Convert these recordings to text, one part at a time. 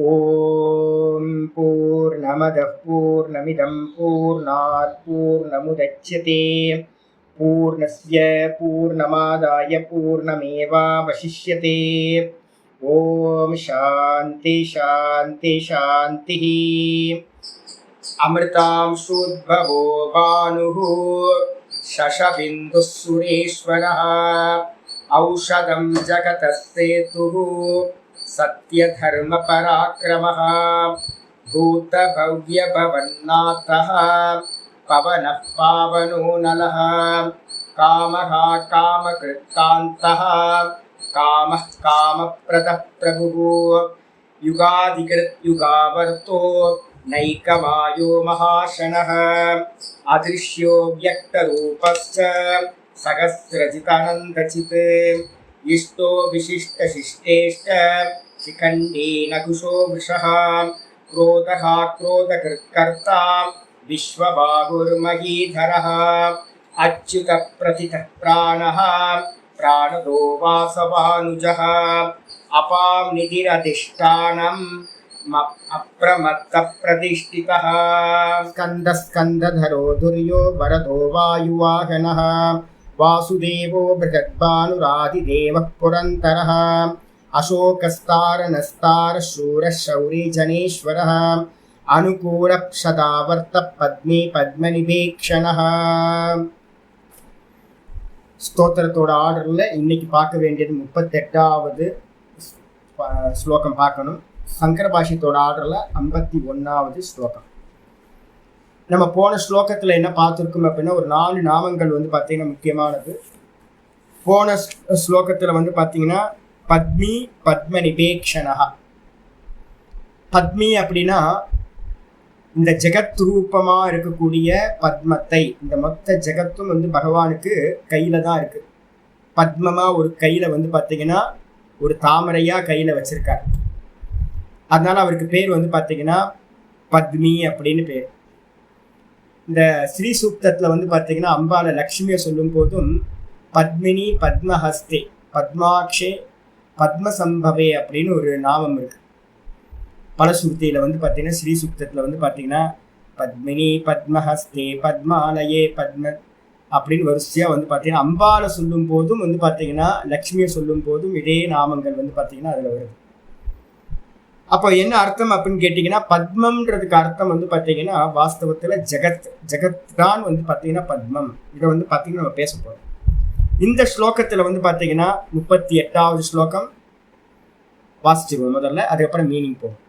ஓம் பூர்ணமதః பூர்ணமிதம் பூர்ணாத் பூர்ணமுதச்யதே பூர்ணஸ்ய பூர்ணமாதாய பூர்ணமேவாவசிஷ்யதே. ஓம் சாந்தி சாந்தி சாந்தி. அமிர்தாம்சூத்பவோ பானுः சஷபிந்துः சுரேஸ்வரः ஔஷதம் ஜகதஸ்ஸேதுः சத்யதர்ம பராக்கிரமः பூதபவ்யபவன்னாதः பவனः பாவனோ நலः காமः காமக்ருத்தாந்தः காமः காமப்ரதः பிரபுः யுகாதிகிருத் யுகாவர்த்தோ நைகமாயோ மகாசனः அதிருஷ்யோ வியக்தரூபஸ்ச சகஸ்ரஜிதானந்தசித் இஷ்டோ விசிஷ்டசிஷ்டேஷ்ட சிகண்டேன குஷோ விஷः क्रोधः क्रोधकृत्कर्ता विश्वबाहुर्महीधरः अच्युतप्रथितः प्राणः प्राणदो वासवानुजः अपां निधिरधिष्ठानम् अप्रमत्तप्रतिष्ठितः स्कन्दस्कन्दधरो दुर्यो वरदो वायुवाहनः वासुदेवो बृहद्भानुरादिदेवः पुरन्तरः अशोकस्तारनस्तारशूरशौरीजनेश्वरः अनुकूलक्षदावर्तः पद्मे पद्मनिभेक्षणः. ஸ்தோத்திரத்தோட ஆர்டரில் இன்னைக்கு பார்க்க வேண்டியது 38வது ஸ்லோகம் பார்க்கணும். சங்கர பாஷ்யத்தோட ஆர்டரில் 51வது ஸ்லோகம். நம்ம போன ஸ்லோகத்தில் என்ன பார்த்துருக்கோம் அப்படின்னா, ஒரு 4 நாமங்கள் பார்த்தீங்கன்னா முக்கியமானது. போன ஸ்லோகத்தில் பார்த்தீங்கன்னா பத்மி பத்ம நிபேக்ஷணா. பத்மி அப்படின்னா இந்த ஜெகத் ரூபமாக இருக்கக்கூடிய பத்மத்தை, இந்த மொத்த ஜெகத்தும் பகவானுக்கு கையில் தான் இருக்கு. பத்மமாக ஒரு கையில் பார்த்தீங்கன்னா ஒரு தாமரையாக கையில் வச்சிருக்கார். அதனால அவருக்கு பேர் பார்த்தீங்கன்னா பத்மி அப்படின்னு பேர். இந்த ஸ்ரீ சூக்தத்தில் பார்த்தீங்கன்னா அம்பால லக்ஷ்மியை சொல்லும் போதும் பத்மினி பத்மஹஸ்தே பத்மாக்ஷே பத்மசம்பவே அப்படின்னு ஒரு நாமம் இருக்கு. பலஸ்ருதியில் பார்த்தீங்கன்னா ஸ்ரீ சூக்தத்தில் பார்த்தீங்கன்னா பத்மினி பத்மஹஸ்தே பத்மாலயே பத்ம அப்படின்னு வரிசையாக பார்த்தீங்கன்னா அம்பால சொல்லும் போதும் பார்த்தீங்கன்னா லக்ஷ்மியை சொல்லும் போதும் இதே நாமங்கள் பார்த்தீங்கன்னா அதில் வருது. அப்போ என்ன அர்த்தம் அப்படின்னு கேட்டிங்கன்னா, பத்மம்ன்றதுக்கு அர்த்தம் பார்த்தீங்கன்னா வாஸ்தவத்தில் ஜெகத். ஜெகத் தான் பார்த்தீங்கன்னா பத்மம். இதை பார்த்தீங்கன்னா நம்ம பேச போகிறோம். இந்த ஸ்லோகத்தில் பார்த்தீங்கன்னா 38வது ஸ்லோகம் வாசிச்சுருவோம் முதல்ல, அதுக்கப்புறம் மீனிங் போகும்.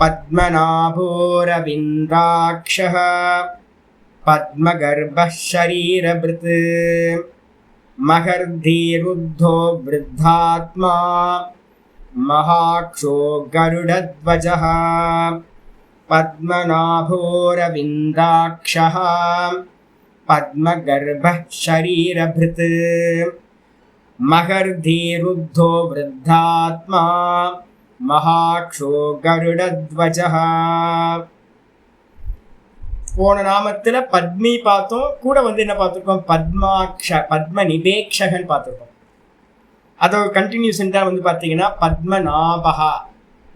பத்மநாபோரவிந்தாக்ஷः பத்மகர்பः ஷரீரபிருத் மகர்தீருத்தோ விருத்தாத்மா மகாக்ஷோ கருடத்வஜः பத்மநாபோரவிந்தாக்ஷः பத்மகர்பः ஷரீரபிருத் மகர்தீருத்தோ விருத்தாத்மா மகாக்ஷோ கருடத்வஜः. போன நாமத்தில் பத்மி பார்த்தோம், கூட என்ன பார்த்துருக்கோம், பத்ம நிபேக்ஷகன் பார்த்துருக்கோம். அதோட கண்டினியூஷன் தான் பார்த்தீங்கன்னா பத்மநாபகா.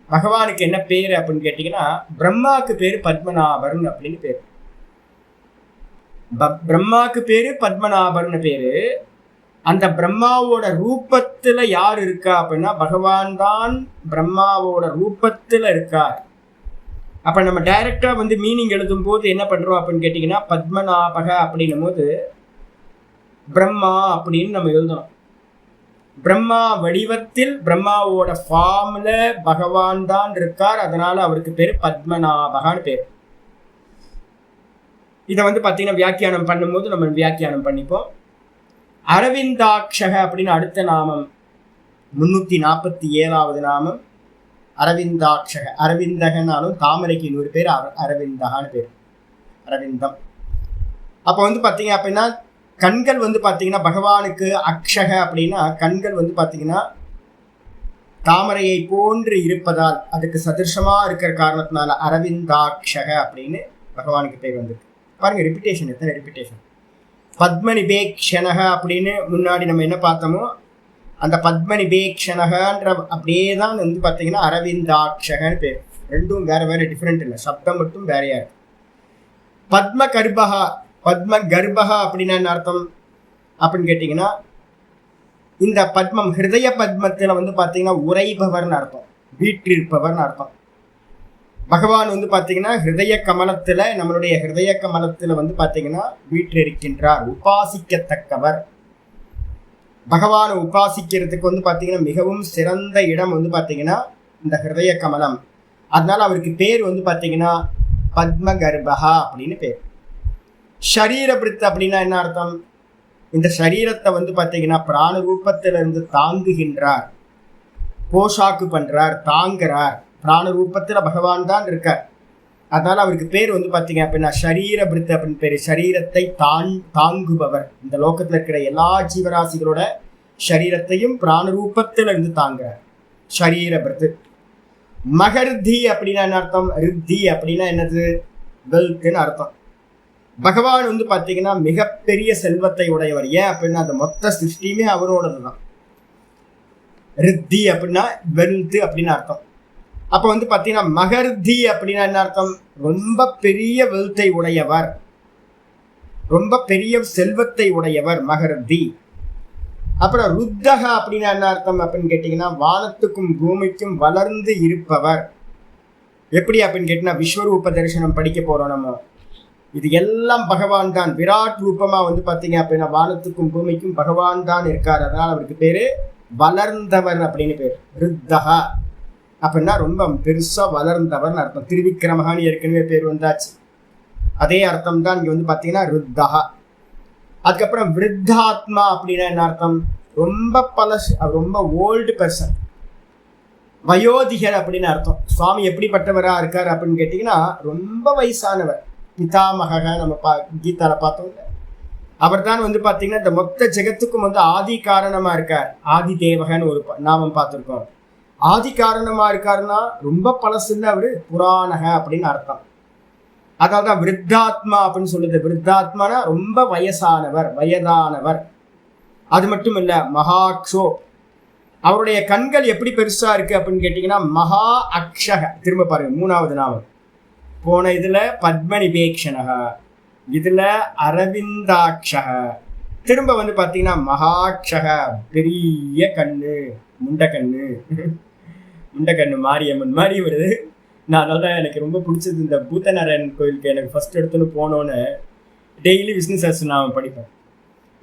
பகவானுக்கு என்ன பேர் அப்படின்னு கேட்டிங்கன்னா, பிரம்மாவுக்கு பேர் பத்மநாபர்னு அப்படின்னு பேர். பிரம்மாவுக்கு பேர் பத்மநாபர்னு பேர். அந்த பிரம்மாவோட ரூபத்தில் யார் இருக்கா அப்படின்னா பகவான் தான் பிரம்மாவோட ரூபத்தில் இருக்கார். அப்போ நம்ம டைரக்டாக மீனிங் எழுதும் போது என்ன பண்ணுறோம் அப்படின்னு கேட்டிங்கன்னா, பத்மநாபக அப்படின்னும் போது பிரம்மா அப்படின்னு நம்ம எழுதணும். பிரம்மா வடிவத்தில் பிரம்மாவோட ஃபார்ம்ல பகவான் தான் இருக்கார். அதனால அவருக்கு பேர் பத்மநாபகான்னு பேர். இதை பார்த்தீங்கன்னா வியாக்கியானம் பண்ணும்போது நம்ம வியாக்கியானம் பண்ணிப்போம். அரவிந்தாட்சக அப்படின்னு அடுத்த நாமம் 347வது நாமம் அரவிந்தாட்சக. அரவிந்தகனாலும் தாமரைக்கு இன்னொரு பேர் அரவிந்தகான்னு பேர், அரவிந்தம். அப்போ பார்த்தீங்க அப்படின்னா கண்கள் பார்த்தீங்கன்னா பகவானுக்கு அக்ஷக அப்படின்னா கண்கள் பார்த்தீங்கன்னா தாமரையை போன்று இருப்பதால் அதுக்கு சதிர்ஷமாக இருக்கிற காரணத்தினால அரவிந்தாட்சக அப்படின்னு பகவானுக்கு பேர் வந்திருக்கு. பாருங்க ரிப்பிட்டேஷன், எத்தனை ரிப்பிட்டேஷன். பத்ம நிபேக்ஷணக அப்படின்னு முன்னாடி நம்ம என்ன பார்த்தோமோ அந்த பத்மநிபேக்ஷணகன்ற அப்படியே தான் வந்து பார்த்தீங்கன்னா அரவிந்தாட்சகன்னு பேர். ரெண்டும் வேற வேற டிஃப்ரெண்ட் இல்லை, சப்தம் மட்டும் வேறையா இருக்கு. பத்ம கர்ப்பகா, பத்ம கர்ப்பகா அப்படின்னா என்ன அர்த்தம் அப்படின்னு கேட்டிங்கன்னா, இந்த பத்மம் ஹிருதய பத்மத்தில் வந்து பார்த்தீங்கன்னா உரைபவர்னு அர்த்தம், வீற்றிருப்பவர்னு அர்த்தம். பகவான் வந்து பார்த்தீங்கன்னா ஹிருதய கமலத்தில், நம்மளுடைய ஹிருதய கமலத்தில் வந்து பார்த்தீங்கன்னா வீற்றிருக்கின்றார், உபாசிக்கத்தக்கவர். பகவானை உபாசிக்கிறதுக்கு வந்து பார்த்தீங்கன்னா மிகவும் சிறந்த இடம் வந்து பார்த்தீங்கன்னா இந்த ஹிருதய கமலம். அதனால அவருக்கு பேர் வந்து பார்த்தீங்கன்னா பத்ம கர்ப்பகா அப்படின்னு பேர். ஷரீரபிருத் அப்படின்னா என்ன அர்த்தம்? இந்த சரீரத்தை வந்து பார்த்தீங்கன்னா பிராண ரூபத்திலிருந்து தாங்குகின்றார், போஷாக்கு பண்றார், தாங்குறார். பிராண ரூபத்தில் பகவான் தான் இருக்கார். அதனால அவருக்கு பேர் வந்து பார்த்தீங்க அப்படின்னா ஷரீரபிருத் அப்படின்னு பேர். சரீரத்தை தாங்குபவர். இந்த லோகத்தில் இருக்கிற எல்லா ஜீவராசிகளோட சரீரத்தையும் பிராண ரூபத்தில் இருந்து தாங்குறார், ஷரீரபிருத். மகர்தி அப்படின்னா என்ன அர்த்தம்? ரித்தி அப்படின்னா என்னது? வெல்த்னு அர்த்தம். பகவான் வந்து பார்த்தீங்கன்னா மிகப்பெரிய செல்வத்தை உடையவர். ஏன் அப்படின்னா அந்த மொத்த சிருஷ்டியுமே அவரோடது தான். ரித்தி அப்படின்னா வெல்த் அப்படின்னு அர்த்தம். அப்போ வந்து பார்த்தீங்கன்னா மகர்தி அப்படின்னா என்ன அர்த்தம்? ரொம்ப பெரிய வெல்த்தை உடையவர், ரொம்ப பெரிய செல்வத்தை உடையவர், மகர்தி. அப்புறம் ருத்தகா அப்படின்னா என்ன அர்த்தம் அப்படின்னு கேட்டிங்கன்னா வானத்துக்கும் பூமிக்கும் வளர்ந்து இருப்பவர். எப்படி அப்படின்னு கேட்டிங்கன்னா விஸ்வரூப தரிசனம் படிக்க போகிறோம் நம்ம. இது எல்லாம் பகவான் தான். விராட் ரூபமாக வந்து பார்த்தீங்க அப்படின்னா வானத்துக்கும் பூமிக்கும் பகவான் தான் இருக்கார். அதனால் அவருக்கு பேர் வளர்ந்தவர் அப்படின்னு பேர், ருத்தகா. அப்படின்னா ரொம்ப பெருசாக வளர்ந்தவர்னு அர்த்தம். திருவிக்கிரமகான்னு ஏற்கனவே பேர் வந்தாச்சு, அதே அர்த்தம் தான் இங்கே வந்து பார்த்தீங்கன்னா ருத்தகா. அதுக்கப்புறம் விருத்தாத்மா அப்படின்னா என்ன அர்த்தம்? ரொம்ப ரொம்ப ஓல்டு பர்சன், வயோதிகர் அப்படின்னு அர்த்தம். சுவாமி எப்படிப்பட்டவராக இருக்கார் அப்படின்னு கேட்டிங்கன்னா ரொம்ப வயசானவர். பிதாமக நம்ம கீதால பார்த்தோம், அவர் தான் வந்து பார்த்தீங்கன்னா இந்த மொத்த ஜெகத்துக்கும் வந்து ஆதி காரணமாக இருக்கார். ஆதி தேவகன்னு ஒரு நாமம் பார்த்துருக்கோம். ஆதி காரணமாக இருக்காருன்னா ரொம்ப பழசுன்னு அவர் புராணக அப்படின்னு அர்த்தம். அதாவது தான் விருத்தாத்மா அப்படின்னு சொல்லுது. விருத்தாத்மானா ரொம்ப வயசானவர், வயதானவர். அது மட்டும் இல்லை, மகாக்ஷோ, அவருடைய கண்கள் எப்படி பெருசா இருக்கு அப்படின்னு கேட்டிங்கன்னா மகா அக்ஷக. திரும்ப பாருங்க, மூணாவது நாமம். போன இதில் பத்மநிபேக்ஷணக, இதில் அரவிந்தாட்சக. திரும்ப வந்து பார்த்தீங்கன்னா மகாக்ஷக, பெரிய கண்ணு, முண்டக்கண்ணு. முண்டக்கண்ணு மாரியம்மன் மாதிரி வருது. நான் அதனால தான் எனக்கு ரொம்ப பிடிச்சது இந்த பூத்தநாராயணன் கோயிலுக்கு எனக்கு ஃபர்ஸ்ட் எடுத்துன்னு போனோன்னு டெய்லி விஷ்ணு சஹஸ்ரநாமம் படிப்பேன்.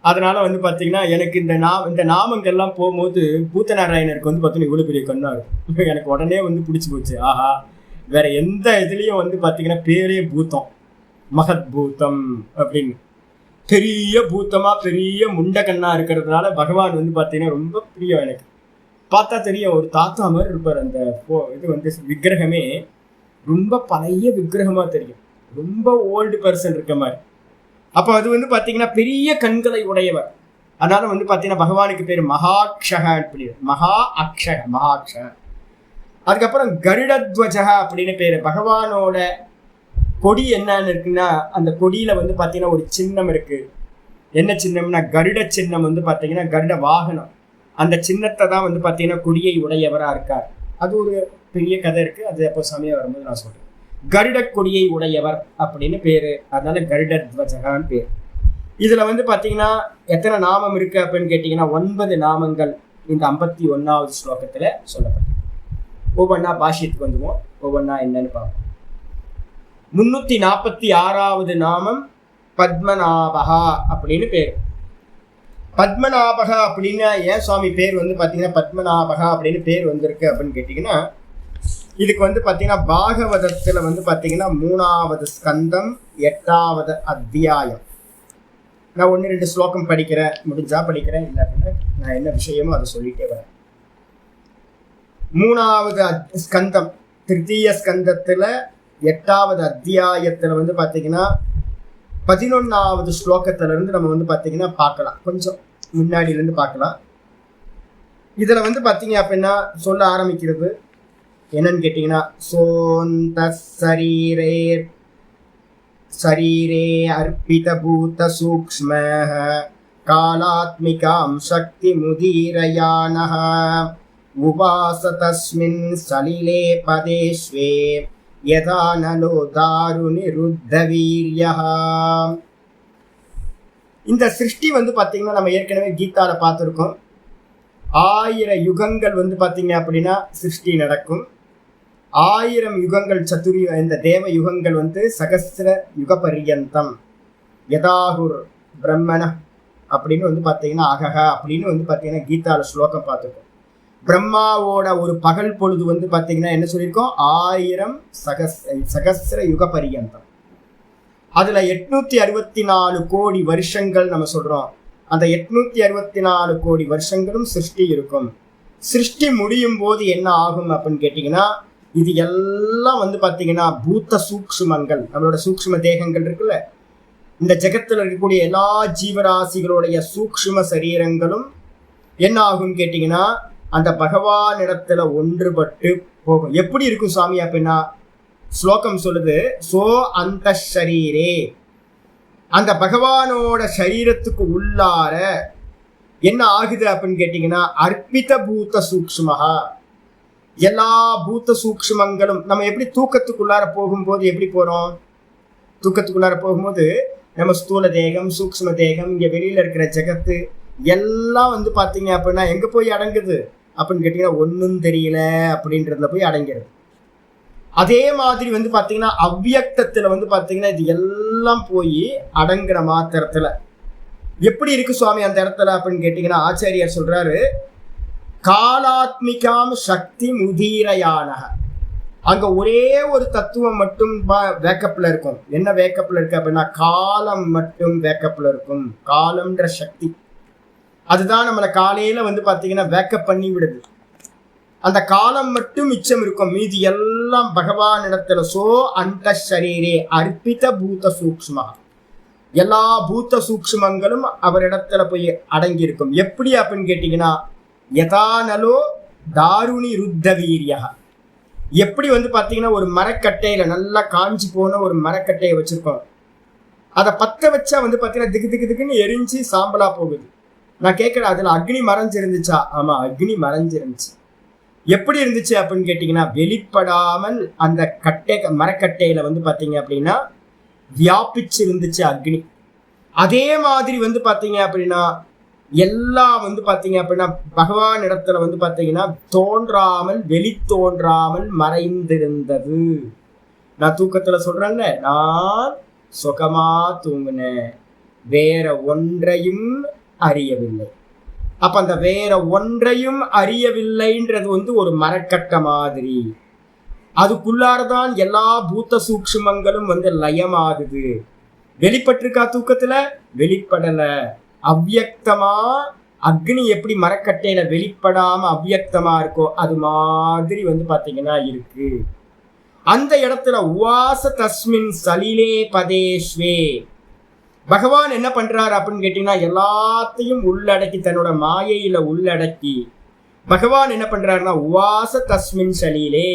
அதனால் வந்து பார்த்தீங்கன்னா எனக்கு இந்த நாமங்கள்லாம் போகும்போது பூத்தநாராயணருக்கு வந்து பார்த்தீங்கன்னா இவ்வளோ பெரிய கண்ணாக இருக்கும். எனக்கு உடனே வந்து பிடிச்சி போச்சு. ஆஹா, வேற எந்த இதுலேயும் வந்து பார்த்தீங்கன்னா பேரே பூத்தம், மகத் பூத்தம் அப்படின்னு. பெரிய பூத்தமாக பெரிய முண்டக்கண்ணாக இருக்கிறதுனால பகவான் வந்து பார்த்தீங்கன்னா ரொம்ப பிரியம். எனக்கு பார்த்தா தெரியும், ஒரு தாத்தா மாதிரி இருப்பார். அந்த இது வந்து விக்கிரகமே ரொம்ப பழைய விக்கிரகமாக தெரியும், ரொம்ப ஓல்டு பர்சன் இருக்க மாதிரி. அப்போ அது வந்து பார்த்தீங்கன்னா பெரிய கண்களை உடையவர். அதனால வந்து பார்த்தீங்கன்னா பகவானுக்கு பேர் மகாக்ஷக அப்படி, மகா அக்ஷக, மகாக்ஷக. அதுக்கப்புறம் கருடத்வஜக அப்படின்னு பேர். பகவானோட கொடி என்னன்னு இருக்குன்னா அந்த கொடியில வந்து பார்த்தீங்கன்னா ஒரு சின்னம் இருக்கு. என்ன சின்னம்னா கருட சின்னம். வந்து பார்த்தீங்கன்னா கருட வாகனம், அந்த சின்னத்தை தான் வந்து பார்த்தீங்கன்னா கொடியை உடையவராக இருக்கார். அது ஒரு பெரிய கதை இருக்கு, அது அப்போ சமயம் வரும்போது நான் சொல்றேன். கருட கொடியை உடையவர் அப்படின்னு பேரு, அதனால கருடத்வஜகான்னு பேர். இதுல வந்து பார்த்தீங்கன்னா எத்தனை நாமம் இருக்கு அப்படின்னு கேட்டீங்கன்னா 9 நாமங்கள் இந்த 51வது ஸ்லோகத்துல சொல்லப்படும். ஒவ்வொன்றா பாஷ்யத்துக்கு வந்துவோம், ஒவ்வொன்றா என்னன்னு பார்ப்போம். 346வது நாமம் பத்மநாபகா அப்படின்னு பேர். பத்மநாபகா அப்படின்னா ஏன் சுவாமி பேர் வந்து பார்த்தீங்கன்னா பத்மநாபகா அப்படின்னு பேர் வந்திருக்கு அப்படின்னு கேட்டிங்கன்னா, இதுக்கு வந்து பார்த்தீங்கன்னா பாகவதத்தில் வந்து பார்த்தீங்கன்னா 3வது ஸ்கந்தம் 8வது அத்தியாயம். நான் 1-2 ஸ்லோகம் படிக்கிறேன், முடிஞ்சா படிக்கிறேன், இல்லை அப்படின்னா நான் என்ன விஷயமோ அதை சொல்லிட்டே வரேன். 3வது ஸ்கந்தம், திருத்தீய ஸ்கந்தத்தில் 8வது அத்தியாயத்தில் வந்து பார்த்தீங்கன்னா 11வது ஸ்லோகத்திலிருந்து நம்ம வந்து பார்த்தீங்கன்னா பார்க்கலாம், கொஞ்சம் முன்னாடியிலேருந்து பார்க்கலாம். இதில் வந்து பார்த்தீங்க அப்படின்னா சொல்ல ஆரம்பிக்கிறது என்னன்னு கேட்டிங்கன்னா, சோந்த சரீரே அர்ப்பித பூத சூக்ஷ்ம कालात्मिकां शक्तिमुदीरयानः उवास तस्मिन् सलिले पदे स्वे यदा नलो दारुनिरुद्धवीर्यः. இந்த சிருஷ்டி வந்து பார்த்தீங்கன்னா நம்ம ஏற்கனவே கீதால பார்த்துருக்கோம். 1000 யுகங்கள் வந்து பார்த்தீங்க அப்படின்னா சிருஷ்டி நடக்கும். 1000 யுகங்கள் இந்த தேவ யுகங்கள் வந்து சகஸ்ர யுக பரியந்தம் யதாகுர் பிரம்மண அப்படின்னு வந்து பார்த்தீங்கன்னா அகஹ அப்படின்னு வந்து பார்த்தீங்கன்னா கீதால ஸ்லோகம் பார்த்துருக்கோம். பிரம்மாவோட ஒரு பகல் பொழுது வந்து பார்த்தீங்கன்னா என்ன சொல்லியிருக்கோம், 1000 சகஸ்ர யுக பரியந்தம். அதுல 864 கோடி வருஷங்கள் நம்ம சொல்றோம். அந்த 864 கோடி வருஷங்களும் சிருஷ்டி இருக்கும். சிருஷ்டி முடியும் போது என்ன ஆகும் அப்படின்னு கேட்டீங்கன்னா, இது எல்லாம் வந்து பார்த்தீங்கன்னா பூத்த சூக்ஷ்மங்கள், நம்மளோட சூக்ஷ்ம தேகங்கள் இருக்குல்ல, இந்த ஜெகத்தில் இருக்கக்கூடிய எல்லா ஜீவராசிகளுடைய சூக்ஷ்ம சரீரங்களும் என்ன ஆகும் கேட்டீங்கன்னா அந்த பகவான் இடத்துல ஒன்றுபட்டு போகும். எப்படி இருக்கும் சுவாமி அப்படின்னா, ஸ்லோகம் சொல்லுது, சோ அந்த ஷரீரே, அந்த பகவானோட சரீரத்துக்கு உள்ளார என்ன ஆகுது அப்படின்னு கேட்டீங்கன்னா அர்ப்பித பூத்த சூக்ஷ்மஹா, எல்லா பூத்த சூக்ஷ்மங்களும் நம்ம எப்படி தூக்கத்துக்குள்ளார போகும்போது எப்படி போறோம், தூக்கத்துக்குள்ளார போகும்போது நம்ம ஸ்தூல தேகம் சூக்ஷ்ம தேகம் இங்க வெளியில இருக்கிற ஜெகத்து எல்லாம் வந்து பாத்தீங்க அப்படின்னா எங்க போய் அடங்குது அப்படின்னு கேட்டீங்கன்னா ஒன்னும் தெரியல அப்படின்றதுல போய் அடங்கிறது. அதே மாதிரி வந்து பாத்தீங்கன்னா அவ்வியக்தத்துல வந்து பாத்தீங்கன்னா இது எல்லாம் போய் அடங்குற மாத்திரத்துல எப்படி இருக்கு சுவாமி அந்த இடத்துல அப்படின்னு கேட்டீங்கன்னா ஆச்சாரியார் சொல்றாரு, காலாத்மிகாம் சக்தி முதீரயான, அங்க ஒரே ஒரு தத்துவம் மட்டும் வேக்கப்ல இருக்கும். என்ன வேக்கப்ல இருக்கு அப்படின்னா காலம் மட்டும் வேக்கப்ல இருக்கும். காலம்ன்ற சக்தி அதுதான் நம்மளை காலையில வந்து பாத்தீங்கன்னா வேக்கப் பண்ணி விடுது. அந்த காலம் மட்டும் மிச்சம் இருக்கும், மீதி எல்லாம் பகவான் இடத்துல சோ அந்த ஷரீரே அர்ப்பித பூத சூக்ஷ்மா, எல்லா பூத்த சூக்ஷ்மங்களும் அவரிடத்துல போய் அடங்கி இருக்கும். எப்படி அப்படின்னு கேட்டீங்கன்னா யதானலோ தாருணி ருத்த வீரியா, எப்படி வந்து பாத்தீங்கன்னா ஒரு மரக்கட்டையில நல்லா காஞ்சி போன ஒரு மரக்கட்டையை வச்சிருக்கோம், அதை பத்த வச்சா வந்து பாத்தீங்கன்னா திக்கு திக்கு திக்குன்னு எரிஞ்சு சாம்பலா போகுது. நான் கேட்கிறேன், அதுல அக்னி மறைஞ்சிருந்துச்சா? ஆமா, அக்னி மறைஞ்சிருந்துச்சு. எப்படி இருந்துச்சு அப்படின்னு கேட்டீங்கன்னா வெளிப்படாமல் அந்த மரக்கட்டையில வந்து பாத்தீங்க அப்படின்னா வியாபிச்சு இருந்துச்சு அக்னி. அதே மாதிரி வந்து பாத்தீங்க அப்படின்னா எல்லாம் வந்து பாத்தீங்க அப்படின்னா பகவான் இடத்துல வந்து பாத்தீங்கன்னா தோன்றாமல் வெளி தோன்றாமல் மறைந்திருந்தது. நான் தூக்கத்துல சொல்றேன்ல, நான் சுகமா தூங்குனேன், வேற ஒன்றையும் அறியவில்லை. அப்ப அந்த வேற ஒன்றையும் அறியவில்லைன்றது வந்து ஒரு மரக்கட்ட மாதிரி, அதுக்குள்ளாரதான் எல்லா பூத்த சூக்ஷ்மங்களும் வந்து லயமாகுது. வெளிப்பட்டிருக்கா தூக்கத்துல? வெளிப்படல. அவ்வியக்தமா அக்னி எப்படி மரக்கட்டையில வெளிப்படாம அவ்வியக்தமா இருக்கோ அது மாதிரி வந்து பாத்தீங்கன்னா இருக்கு. அந்த இடத்துல உவாச தஸ்மின் சலிலே பதேஸ்வே, பகவான் என்ன பண்றாரு அப்படின்னு கேட்டீங்கன்னா எல்லாத்தையும் உள்ளடக்கி தன்னோட மாயையில உள்ளடக்கி பகவான் என்ன பண்றாருன்னா உவாச தஸ்மின் சலீலே,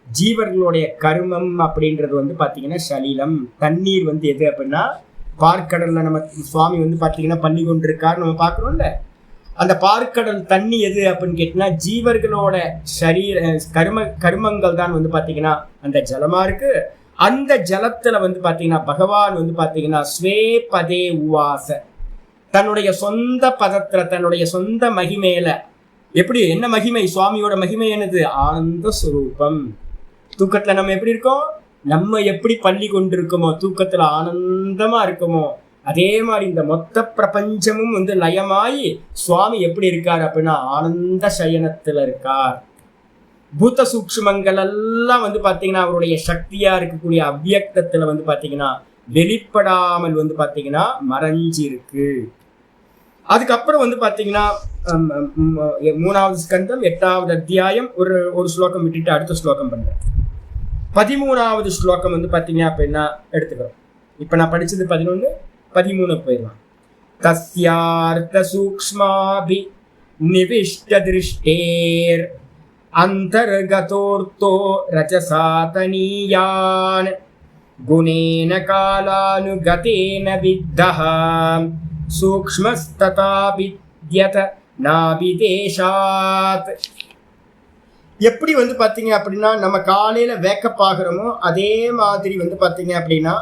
ஜீவர்களுடைய கர்மம் அப்படின்றது வந்து பாத்தீங்கன்னா சலீலம். தண்ணீர் வந்து எது அப்படின்னா பார்க்கடல்ல நம்ம சுவாமி வந்து பாத்தீங்கன்னா பண்ணி கொண்டிருக்காரு நம்ம பாக்குறோம்ல, அந்த பார்க்கடல் தண்ணி எது அப்படின்னு கேட்டீங்கன்னா ஜீவர்களோட கர்மங்கள் தான் வந்து பாத்தீங்கன்னா அந்த ஜலமா இருக்கு. அந்த ஜலத்துல வந்து பாத்தீங்கன்னா பகவான் வந்து பாத்தீங்கன்னா ஸ்வே பதே உவாச, தன்னுடைய சொந்த பதத்துல தன்னுடைய சொந்த மகிமையில, எப்படி என்ன மகிமை, சுவாமியோட மகிமை என்னது? ஆனந்த சுரூபம். தூக்கத்துல நம்ம எப்படி இருக்கோம், நம்ம எப்படி பள்ளி கொண்டிருக்கோமோ தூக்கத்துல ஆனந்தமா இருக்குமோ அதே மாதிரி இந்த மொத்த பிரபஞ்சமும் வந்து லயமாயி சுவாமி எப்படி இருக்கார் அப்படின்னா ஆனந்த சயனத்துல இருக்கார். பூத்த சூக்ஷ்மங்கள் எல்லாம் வந்து பாத்தீங்கன்னா அவருடைய சக்தியா இருக்கக்கூடிய அவ்வியக்தத்துல வந்து பாத்தீங்கன்னா வெளிப்படாமல் வந்து பாத்தீங்கன்னா மறைஞ்சிருக்கு. அதுக்கப்புறம் வந்து பாத்தீங்கன்னா 3வது ஸ்கந்தம் 8வது அத்தியாயம் ஒரு ஸ்லோகம் விட்டுட்டு அடுத்த ஸ்லோகம் பண்றேன். 13வது ஸ்லோகம் வந்து பாத்தீங்க அப்படின்னா எடுத்துக்கிறோம். இப்ப நான் படிச்சது 11, 13 போயிடலாம். தஸ்யார்த்த சூக்ஷ்மாபி நிவிஷ்ட திருஷ்டேர் அந்தர்கதோர்த்தோ ரஜசாதனீயான் குணேன காலானுகதேன வித்தஹ சூக்ஷ்மஸ்ததா வித்யத நாபிதேஷாத். எப்படி வந்து பார்த்தீங்க அப்படின்னா நம்ம காலையில் வேக்கப் ஆகிறோமோ அதே மாதிரி வந்து பார்த்தீங்க அப்படின்னா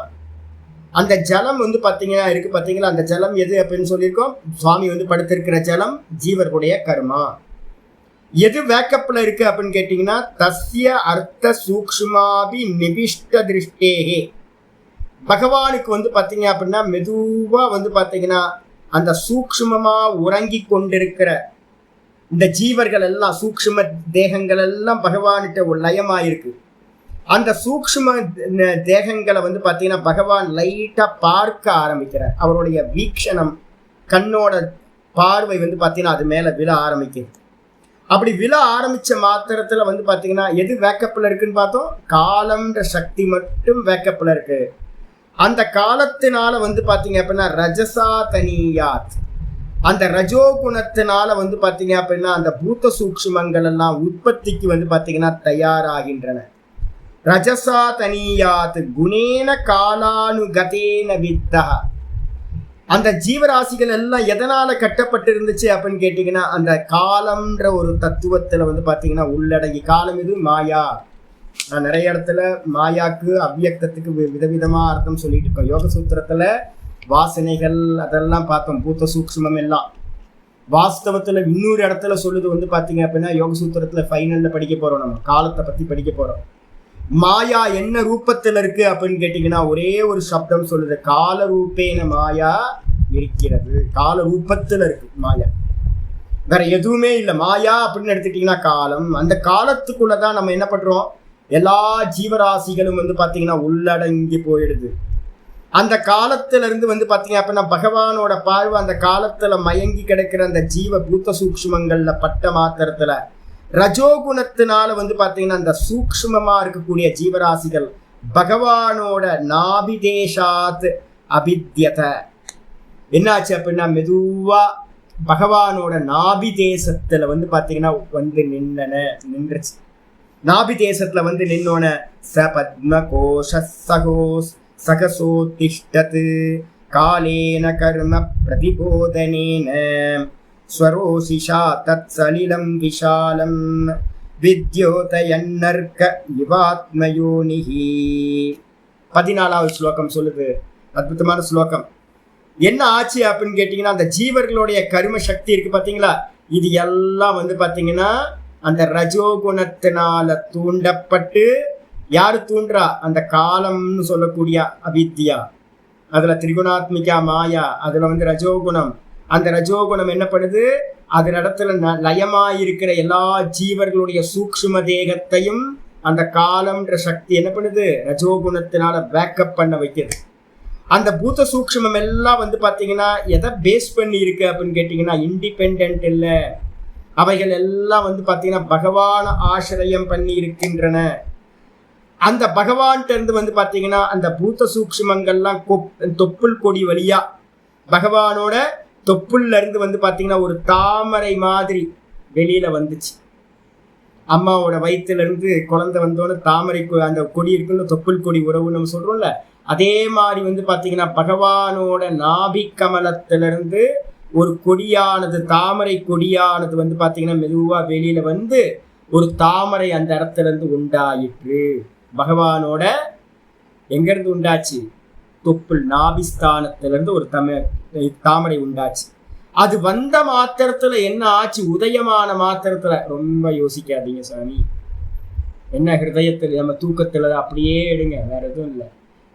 அந்த ஜலம் வந்து பார்த்தீங்கன்னா இருக்கு பார்த்தீங்களா, அந்த ஜலம் எது அப்படின்னு சொல்லியிருக்கோம். சுவாமி வந்து படுத்திருக்கிற ஜலம் ஜீவர்களுடைய கர்மா. எது வேக்கப்பில் இருக்கு அப்படின்னு கேட்டிங்கன்னா தஸ்ய அர்த்த சூக்ஷ்மாபி நிவிஷ்ட திருஷ்டேகே. பகவானுக்கு வந்து பார்த்தீங்க அப்படின்னா மெதுவாக வந்து பார்த்தீங்கன்னா அந்த சூக்ஷ்மமாக உறங்கி கொண்டிருக்கிற இந்த ஜீவர்கள் எல்லாம் சூக்ஷ்ம தேகங்கள் எல்லாம் பகவான்கிட்ட ஒரு லயமாயிருக்கு. அந்த சூக்ஷ்ம தேகங்களை வந்து பார்த்தீங்கன்னா பகவான் லைட்டாக பார்க்க ஆரம்பிக்கிறார். அவருடைய வீக்ஷணம் கண்ணோட பார்வை வந்து பார்த்தீங்கன்னா அது மேலே விழ ஆரம்பிக்குது. அப்படி விழ ஆரம்பித்த மாத்திரத்தில் வந்து பார்த்தீங்கன்னா எது வேக்கப்பில் இருக்குன்னு பார்த்தோம், காலம்ன்ற சக்தி மட்டும் வேக்கப்பில் இருக்கு. அந்த காலத்தினால வந்து பார்த்தீங்க அப்படின்னா ரஜசா தனியாத், அந்த ரஜோகுணத்தினால வந்து பார்த்தீங்க அப்படின்னா அந்த பூத்த சூக்ஷ்மங்கள் எல்லாம் உற்பத்திக்கு வந்து பார்த்தீங்கன்னா தயாராகின்றன. ரஜசா தனியாத் குணேன காலானுகதேன வித்தா. அந்த ஜீவராசிகள் எல்லாம் எதனால கட்டப்பட்டு இருந்துச்சு அப்படின்னு கேட்டிங்கன்னா அந்த காலம்ன்ற ஒரு தத்துவத்தில் வந்து பார்த்தீங்கன்னா உள்ளடங்கி. காலம் இது மாயா. நான் நிறைய இடத்துல மாயாக்கு அவ்வியக்தத்துக்கு விதவிதமாக அர்த்தம் சொல்லிட்டு இருக்கோம். யோக சூத்திரத்தில் வாசனைகள் அதெல்லாம் பார்த்தோம், பூத்த சூக்ஷ்மம் எல்லாம். வாஸ்தவத்தில் இன்னொரு இடத்துல சொல்லுது வந்து பார்த்தீங்க அப்படின்னா யோக சூத்திரத்தில் ஃபைனலில் படிக்க போகிறோம், நம்ம காலத்தை பற்றி படிக்க போகிறோம். மாயா என்ன ரூபத்தில் இருக்கு அப்படின்னு கேட்டிங்கன்னா ஒரே ஒரு சப்தம் சொல்லுது, கால ரூபேன மாயா இருக்கிறது. கால ரூபத்தில் இருக்கு மாயா, வேற எதுவுமே இல்லை. மாயா அப்படின்னு எடுத்துக்கிட்டிங்கன்னா காலம். அந்த காலத்துக்குள்ளதான் நம்ம என்ன பண்றோம், எல்லா ஜீவராசிகளும் வந்து பார்த்தீங்கன்னா உள்ளடங்கி போயிடுது. அந்த காலத்துல இருந்து வந்து பார்த்தீங்க அப்படின்னா பகவானோட பார்வை அந்த காலத்துல மயங்கி கிடக்கிற அந்த ஜீவ பூத்த சூக்ஷ்மங்கள்ல பட்ட மாத்திரத்துல ரஜோகுணத்தினால வந்து பார்த்தீங்கன்னா அந்த சூக்ஷ்மமா இருக்கக்கூடிய ஜீவராசிகள் பகவானோட நாபிதேஷாத் அபித்யத. என்னாச்சு அப்படின்னா மெதுவா பகவானோட நாபிதேசத்துல வந்து பார்த்தீங்கன்னா வந்து நின்றுச்சு. நாபிதேசத்துல வந்து நின்னோன ச பத்ம கோஷ சகோஸ் சகசோ திஷ்டத் காலேன கர்ம பிரதிபோதனேன ஸ்வரோசிஷா தத் சலிலம் விஷாலம் வித்யோதயன்னர்க்க இவாத்மயோனிஹி. 14வது ஸ்லோகம் சொல்லுது, அற்புதமான ஸ்லோகம். என்ன ஆச்சு அப்படின்னு கேட்டிங்கன்னா அந்த ஜீவர்களுடைய கர்ம சக்தி இருக்கு பார்த்தீங்களா, இது எல்லாம் வந்து பார்த்தீங்கன்னா அந்த ரஜோகுணத்தினால தூண்டப்பட்டு, யாரு தூண்டுறா, அந்த காலம்னு சொல்லக்கூடிய அவித்யா, அதுல திரிகுணாத்மிகா மாயா, அதுல வந்து ரஜோகுணம். அந்த ரஜோகுணம் என்ன பண்ணுது, அதன் இடத்துல லயமாயிருக்கிற எல்லா ஜீவர்களுடைய சூக்ஷ்ம தேகத்தையும் அந்த காலம்ன்ற சக்தி என்ன பண்ணுது, ரஜோகுணத்தினால பேக்கப் பண்ண வைக்கிறது. அந்த பூத சூக்ஷ்மம் எல்லாம் வந்து பார்த்தீங்கன்னா எதை பேஸ் பண்ணி இருக்கு அப்படின்னு கேட்டிங்கன்னா இண்டிபெண்ட் இல்லை. அவைகள் எல்லாம் வந்து பார்த்தீங்கன்னா பகவான ஆசிரியம் பண்ணி இருக்கின்றன. அந்த பகவான்கிட்ட இருந்து வந்து பார்த்தீங்கன்னா அந்த பூத்த சூக்ஷ்மங்கள்லாம் தொப்புள் கொடி வழியா பகவானோட தொப்புள்ள இருந்து வந்து பார்த்தீங்கன்னா ஒரு தாமரை மாதிரி வெளியில வந்துச்சு. அம்மாவோட வயிற்றுல இருந்து குழந்தை வந்தோன்னு தாமரை அந்த கொடி இருக்குன்னு தொப்புள் கொடி உறவு நம்ம சொல்றோம்ல, அதே மாதிரி வந்து பார்த்தீங்கன்னா பகவானோட நாபி கமலத்திலிருந்து ஒரு கொடியானது, தாமரை கொடியானது வந்து பார்த்தீங்கன்னா மெதுவாக வெளியில வந்து ஒரு தாமரை அந்த இடத்துல இருந்து உண்டாயிற்று. பகவானோட எங்கிருந்து உண்டாச்சு, தொப்புள் நாபிஸ்தானத்திலிருந்து ஒரு தாமரை உண்டாச்சு. அது வந்த மாத்திரத்துல என்ன ஆச்சு, உதயமான மாத்திரத்துல, ரொம்ப யோசிக்காதீங்க சாமி, என்ன ஹிருதயத்தில் நம்ம தூக்கத்துல அப்படியே எடுங்க, வேற எதுவும் இல்லை.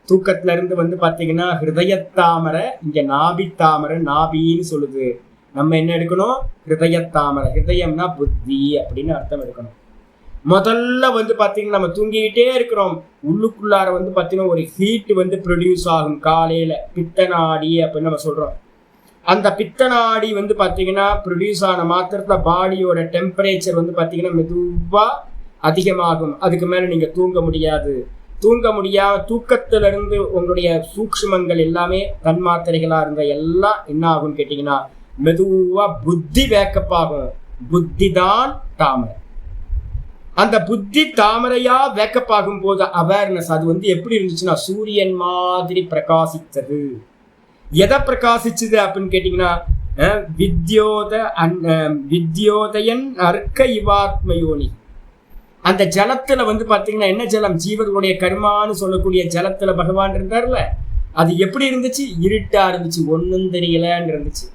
தூக்கத்துல இருந்து வந்து பாத்தீங்கன்னா ஹிருதயத்தாமரை, இங்க நாபித்தாமரை, நாபின்னு சொல்லுது. நம்ம என்ன எடுக்கணும், ஹிருதயத்தாமரை. ஹிருதயம்னா புத்தி அப்படின்னு அர்த்தம் எடுக்கணும். முதல்ல வந்து பாத்தீங்கன்னா நம்ம தூங்கிக்கிட்டே இருக்கிறோம், உள்ளுக்குள்ளார வந்து பாத்தீங்கன்னா ஒரு ஹீட் வந்து ப்ரொடியூஸ் ஆகும் காலையில, பித்தநாடி அப்படின்னு நம்ம சொல்றோம். அந்த பித்தநாடி வந்து பாத்தீங்கன்னா ப்ரொடியூஸ் ஆன மாத்திரத்துல பாடியோட டெம்பரேச்சர் வந்து பாத்தீங்கன்னா மெதுவா அதிகமாகும். அதுக்கு மேல நீங்க தூங்க முடியாது. தூக்கத்துல இருந்து உங்களுடைய சூக்ஷ்மங்கள் எல்லாமே தன்மாத்திரைகளா இருந்த எல்லாம் என்ன ஆகும்னு கேட்டீங்கன்னா மெதுவா புத்தி வேக்கப் ஆகும். புத்தி தான் தாமரை. அந்த புத்தி தாமரையா வேக்கப் ஆகும் போது அவேர்னஸ் அது வந்து எப்படி இருந்துச்சுன்னா சூரியன் மாதிரி பிரகாசித்தது. எதை பிரகாசிச்சுது அப்படின்னு கேட்டீங்கன்னா வித்யோதயன் அர்க்க இவாத்மயோனி. அந்த ஜலத்துல வந்து பாத்தீங்கன்னா என்ன ஜலம், ஜீவர்களுடைய கர்மான்னு சொல்லக்கூடிய ஜலத்துல பகவான் இருந்தார்ல, அது எப்படி இருந்துச்சு, இருட்டா இருந்துச்சு, ஒன்னும் தெரியலன்னு இருந்துச்சு.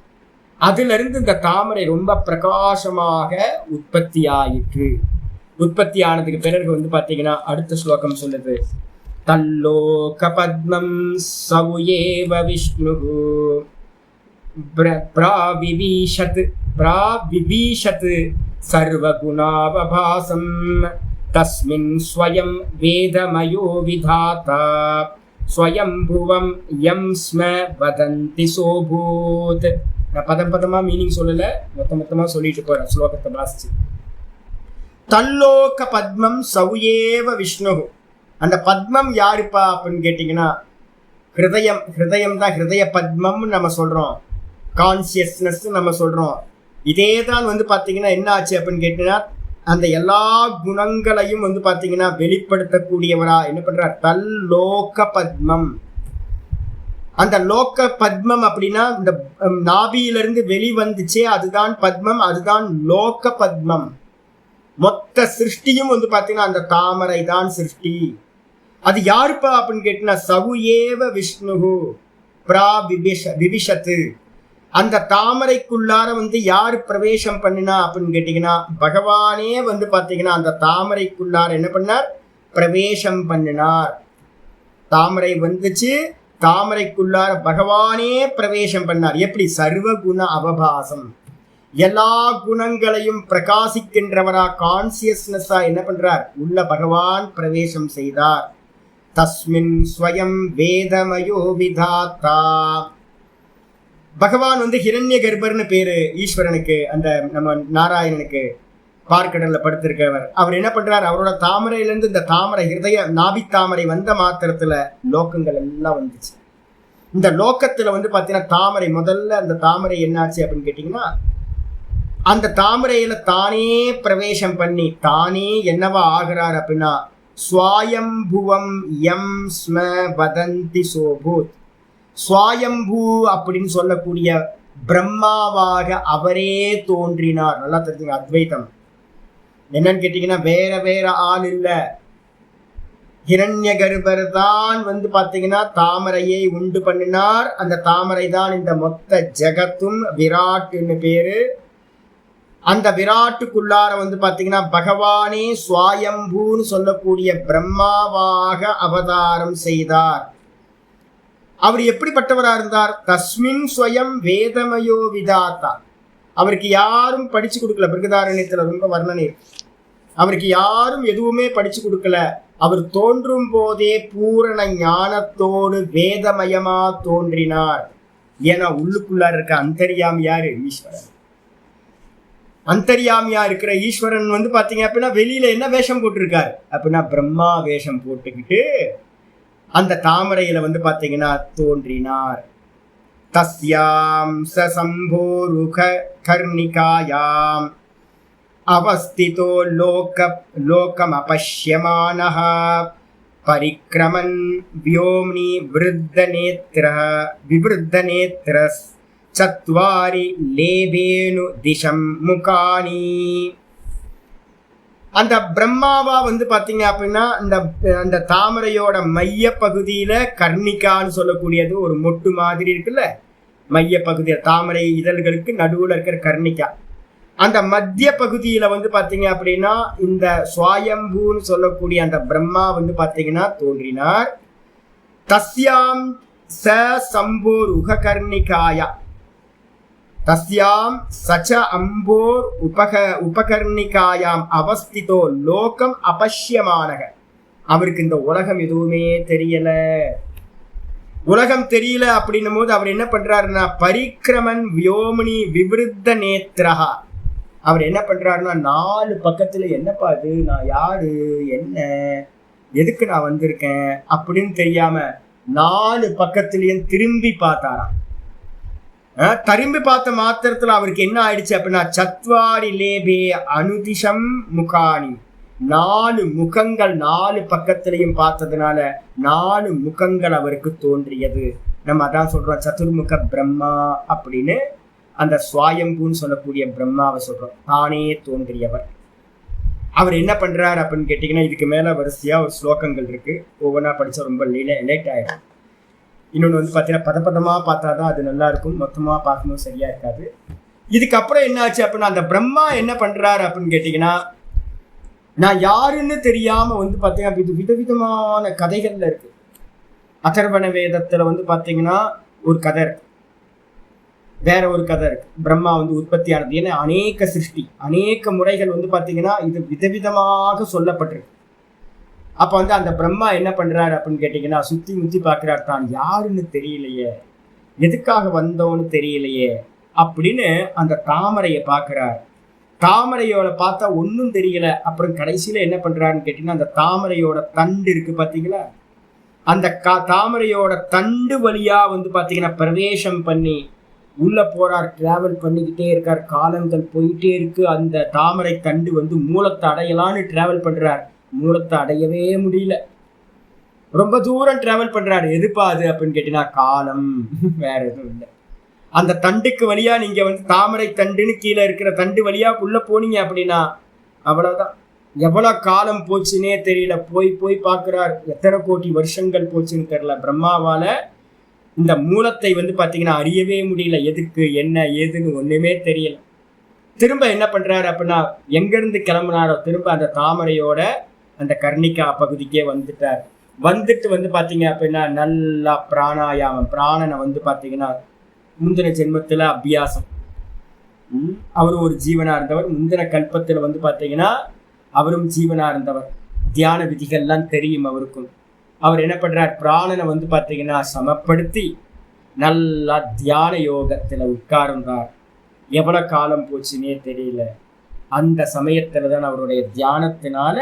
அதுல இருந்து இந்த தாமரை ரொம்ப பிரகாசமாக உற்பத்தி ஆயிற்று. உற்பத்தி ஆனதுக்கு பிறகு வந்து பாத்தீங்கன்னா அடுத்த ஸ்லோகம் சொல்லுது, தல்லோக பத்மம் சவுயேவ விஷ்ணு பிராவிவீஷத் சர்வகுணாவபாசம் தஸ்மின் ஸ்வயம் வேதமயோ விதாதா ஸ்வயம்புவம் யம் ஸ்ம வதந்தி சோபூத். நான் பதமா மீனிங் சொல்லல, மொத்தமா சொல்லிட்டு போறேன் ஸ்லோகத்தை வாசிச்சு. தல்லோக பத்மம் சவுயேவ விஷ்ணு. அந்த பத்மம் யாருப்பா அப்படின்னு கேட்டீங்கன்னா ஹிருதயம் தான். ஹிருதய பத்மம் நம்ம சொல்றோம், கான்சியஸ்னஸ் நம்ம சொல்றோம். இதே தான் வந்து பாத்தீங்கன்னா என்ன ஆச்சு அப்படின்னு கேட்டீங்கன்னா அந்த எல்லா குணங்களையும் வந்து பாத்தீங்கன்னா வெளிப்படுத்தக்கூடியவரா என்ன பண்றார், தல்லோக பத்மம். அந்த லோக பத்மம் அப்படின்னா இந்த நாபியிலிருந்து வெளிவந்துச்சே அதுதான் பத்மம், அதுதான் லோக பத்மம். மொத்த சிருஷ்டியும் வந்து பாத்தீங்கன்னா அந்த தாமரை தான் சிருஷ்டி. அது யாருப்பா அப்படின்னு கேட்டீங்கன்னா சவுயேவ விஷ்ணு விவிஷத்து. அந்த தாமரைக்குள்ளார வந்து யாரு பிரவேசம் பண்ணினா அப்படின்னு கேட்டீங்கன்னா பகவானே வந்து பாத்தீங்கன்னா அந்த தாமரைக்குள்ளார என்ன பண்ணார், பிரவேசம் பண்ணினார். தாமரை வந்துச்சு, தாமரைக்குள்ளார பகவானே பிரவேசம் பண்ணார். எப்படி, சர்வகுண அவபாசம், எல்லா குணங்களையும் பிரகாசிக்கின்றவரா கான்சியஸ்னஸா என்ன பண்றார், உள்ள பகவான் பிரவேசம் செய்தார். தஸ்மின் ஸ்வயம் வேதமயோ விதாத்தா. பகவான் வந்து ஹிரண்ய கர்ப்பர்னு பேரு ஈஸ்வரனுக்கு, அந்த நம்ம நாராயணனுக்கு பார்க்கடல்ல படுத்திருக்கிறவர். அவர் என்ன பண்றார், அவரோட தாமரையிலிருந்து இந்த தாமரை ஹிருதய நாபி தாமரை வந்த மாத்திரத்துல லோகங்கள் எல்லாம் வந்துச்சு. இந்த லோகத்துல வந்து பாத்தீங்கன்னா தாமரை முதல்ல அந்த தாமரை என்னாச்சு அப்படின்னு கேட்டீங்கன்னா அந்த தாமரையில தானே பிரவேசம் பண்ணி தானே என்னவா ஆகிறார் அப்படின்னா ஸ்வாயம்புவம் யம் ஸ்ம வதந்தி சோபூத். ஸ்வாயம்பூ அப்படின்னு சொல்லக்கூடிய பிரம்மாவாக அவரே தோன்றினார். நல்லா தெரிஞ்சுங்க, அத்வைத்தம் என்னன்னு கேட்டீங்கன்னா வேற ஆள் இல்ல, ஹிரண்ய கர்ப்பர் தான் வந்து பாத்தீங்கன்னா தாமரையை உண்டு பண்ணினார். அந்த தாமரை தான் இந்த மொத்த ஜெகத்தும் விராட்னு பேரு. அந்த விராட்டுக்குள்ளார வந்து பாத்தீங்கன்னா பகவானே ஸ்வாயம்பூன்னு சொல்லக்கூடிய பிரம்மாவாக அவதாரம் செய்தார். அவர் எப்படிப்பட்டவரா இருந்தார், தஸ்மின் ஸ்வயம் வேதமயோ விதாத்தா. அவருக்கு யாரும் படிச்சு கொடுக்கல. பிருகதாரண்யத்துல ரொம்ப வர்ணனை, அவருக்கு யாரும் எதுவுமே படிச்சு கொடுக்கல. அவர் தோன்றும் போதே பூரண ஞானத்தோடு வேதமயமா தோன்றினார். ஏன்னா உள்ளுக்குள்ளார இருக்க அந்தர்யாமி யாரு, ஈஸ்வரன். அந்தர்யாமியா இருக்கிற ஈஸ்வரன் வந்து பாத்தீங்க அப்படின்னா வெளியில என்ன வேஷம் போட்டிருக்காரு அப்படின்னா பிரம்மா வேஷம் போட்டுக்கிட்டு அந்த தாமரையில வந்து பாத்தீங்கன்னா தோன்றினார். தஸ்யாம் சசம்போருக கர்ணிகாயாம் அவஸ்திதோ லோகம் அபஷ்யமானஹ பரிக்ரமன் வியோம்னி விவருத்தநேத்ரஸ் சத்வாரி லேபேனு திசம் முகானி. அந்த பிரம்மாவா வந்து பாத்தீங்க அப்படின்னா அந்த தாமரையோட மைய பகுதியில கர்ணிகான்னு சொல்லக்கூடியது ஒரு மொட்டு மாதிரி இருக்குல்ல, மைய பகுதியில தாமரை இதழ்களுக்கு நடுவுல இருக்கிற கர்ணிகா. அந்த மத்திய பகுதியில வந்து பாத்தீங்க அப்படின்னா இந்த ஸ்வாயம்பூன்னு சொல்லக்கூடிய அந்த பிரம்மா வந்து பாத்தீங்கன்னா தோன்றினார். தஸ்யாம் ச சம்போர் உககர்ணிகாயா, தஸ்யாம் சச்ச அம்போர் உபகர்ணிகாயாம் அவஸ்திதோ லோகம் அபஷ்யமானக. அவருக்கு இந்த உலகம் எதுவுமே தெரியல. உலகம் தெரியல அப்படின்னும் போது அவர் என்ன பண்றாருன்னா பரிக்ரமன் வியோமினி விவருத்த நேத்ரஹா. அவர் என்ன பண்றாருன்னா நாலு பக்கத்துல என்னப்பா இது, நான் யாரு, என்ன, எதுக்கு நான் வந்திருக்கேன் அப்படின்னு தெரியாம நாலு பக்கத்திலையும் திரும்பி பார்த்தாராம். திரும்பி பார்த்த மாத்திரத்துல அவருக்கு என்ன ஆயிடுச்சு அப்படின்னா சத்வாரி லேபே அனுதிஷம் முகானி. நாலு முகங்கள், நாலு பக்கத்திலையும் பார்த்ததுனால நாலு முகங்கள் அவருக்கு தோன்றியது. நம்ம அதான் சொல்றோம் சதுர்முக பிரம்மா அப்படின்னு அந்த சுவாயம்பூன்னு சொல்லக்கூடிய பிரம்மாவை சொல்றோம். தானே தோன்றியவர். அவர் என்ன பண்றாரு அப்படின்னு கேட்டீங்கன்னா, இதுக்கு மேல வரிசையா ஒரு ஸ்லோகங்கள் இருக்கு, ஒவ்வொன்றா படிச்சா ரொம்ப லேட் ஆயிடும். இன்னொன்று வந்து பார்த்தீங்கன்னா பதப்பதமா பார்த்தாதான் அது நல்லா இருக்கும், மொத்தமா பார்க்கணும் சரியா இருக்காது. இதுக்கப்புறம் என்ன ஆச்சு அப்படின்னா, அந்த பிரம்மா என்ன பண்றாரு அப்படின்னு கேட்டீங்கன்னா, நான் யாருன்னு தெரியாம வந்து பார்த்தீங்கன்னா இது விதவிதமான கதைகள்ல இருக்கு. அதர்வண வேதத்துல வந்து பார்த்தீங்கன்னா ஒரு கதை இருக்கு, வேற ஒரு கதை இருக்கு. பிரம்மா வந்து உற்பத்தி ஆனது, ஏன்னா அநேக சிருஷ்டி, அநேக முறைகள் வந்து பார்த்தீங்கன்னா இது விதவிதமாக சொல்லப்பட்டிருக்கு. அப்போ வந்து அந்த பிரம்மா என்ன பண்றாரு அப்படின்னு கேட்டீங்கன்னா, சுத்தி முத்தி பார்க்கிறார், தான் யாருன்னு தெரியலையே, எதுக்காக வந்தோன்னு தெரியலையே அப்படின்னு அந்த தாமரையை பார்க்கிறார். தாமரையோட பார்த்தா ஒன்றும் தெரியல. அப்புறம் கடைசியில என்ன பண்றாருன்னு கேட்டீங்கன்னா, அந்த தாமரையோட தண்டு இருக்கு பார்த்தீங்களா, அந்த தாமரையோட தண்டு வழியா வந்து பார்த்தீங்கன்னா பிரவேசம் பண்ணி உள்ள போறார், டிராவல் பண்ணிக்கிட்டே இருக்கார், காலங்கள் போயிட்டே இருக்கு. அந்த தாமரை தண்டு வந்து மூலத்தை அடையலான்னு டிராவல் பண்றார், மூலத்தை அடையவே முடியல, ரொம்ப தூரம் டிராவல் பண்றாரு. எதுப்பா அது அப்படின்னு கேட்டீங்கன்னா காலம், வேற எதுவும் இல்லை. அந்த தண்டுக்கு வழியா நீங்க வந்து தாமரை தண்டுன்னு கீழே இருக்கிற தண்டு வழியா உள்ள போனீங்க அப்படின்னா அவ்வளவுதான். எவ்வளவு காலம் போச்சுன்னே தெரியல. போய் போய் பார்க்கிறார், எத்தனை கோடி வருஷங்கள் போச்சுன்னு தெரியல. பிரம்மாவால இந்த மூலத்தை வந்து பார்த்தீங்கன்னா அறியவே முடியல, எதுக்கு என்ன ஏதுன்னு ஒண்ணுமே தெரியல. திரும்ப என்ன பண்றாரு அப்படின்னா, எங்கிருந்து கிளம்புனாரோ திரும்ப அந்த தாமரையோட அந்த கர்ணிகா பகுதிக்கே வந்துட்டார். வந்துட்டு வந்து பார்த்தீங்க அப்படின்னா நல்லா பிராணாயாமம், பிராணனை வந்து பார்த்தீங்கன்னா முந்தின ஜென்மத்துல அபியாசம், அவரும் ஒரு ஜீவனா இருந்தவர். முந்தின கல்பத்துல வந்து பார்த்தீங்கன்னா அவரும் ஜீவனா இருந்தவர். தியான விதிகள்லாம் தெரியும் அவருக்கும். அவர் என்ன பண்றார், பிராணனை வந்து பார்த்தீங்கன்னா சமப்படுத்தி நல்லா தியான யோகத்துல உட்கார்ந்தார். எவ்வளவு காலம் போச்சுன்னே தெரியல. அந்த சமயத்துல தான் அவருடைய தியானத்தினால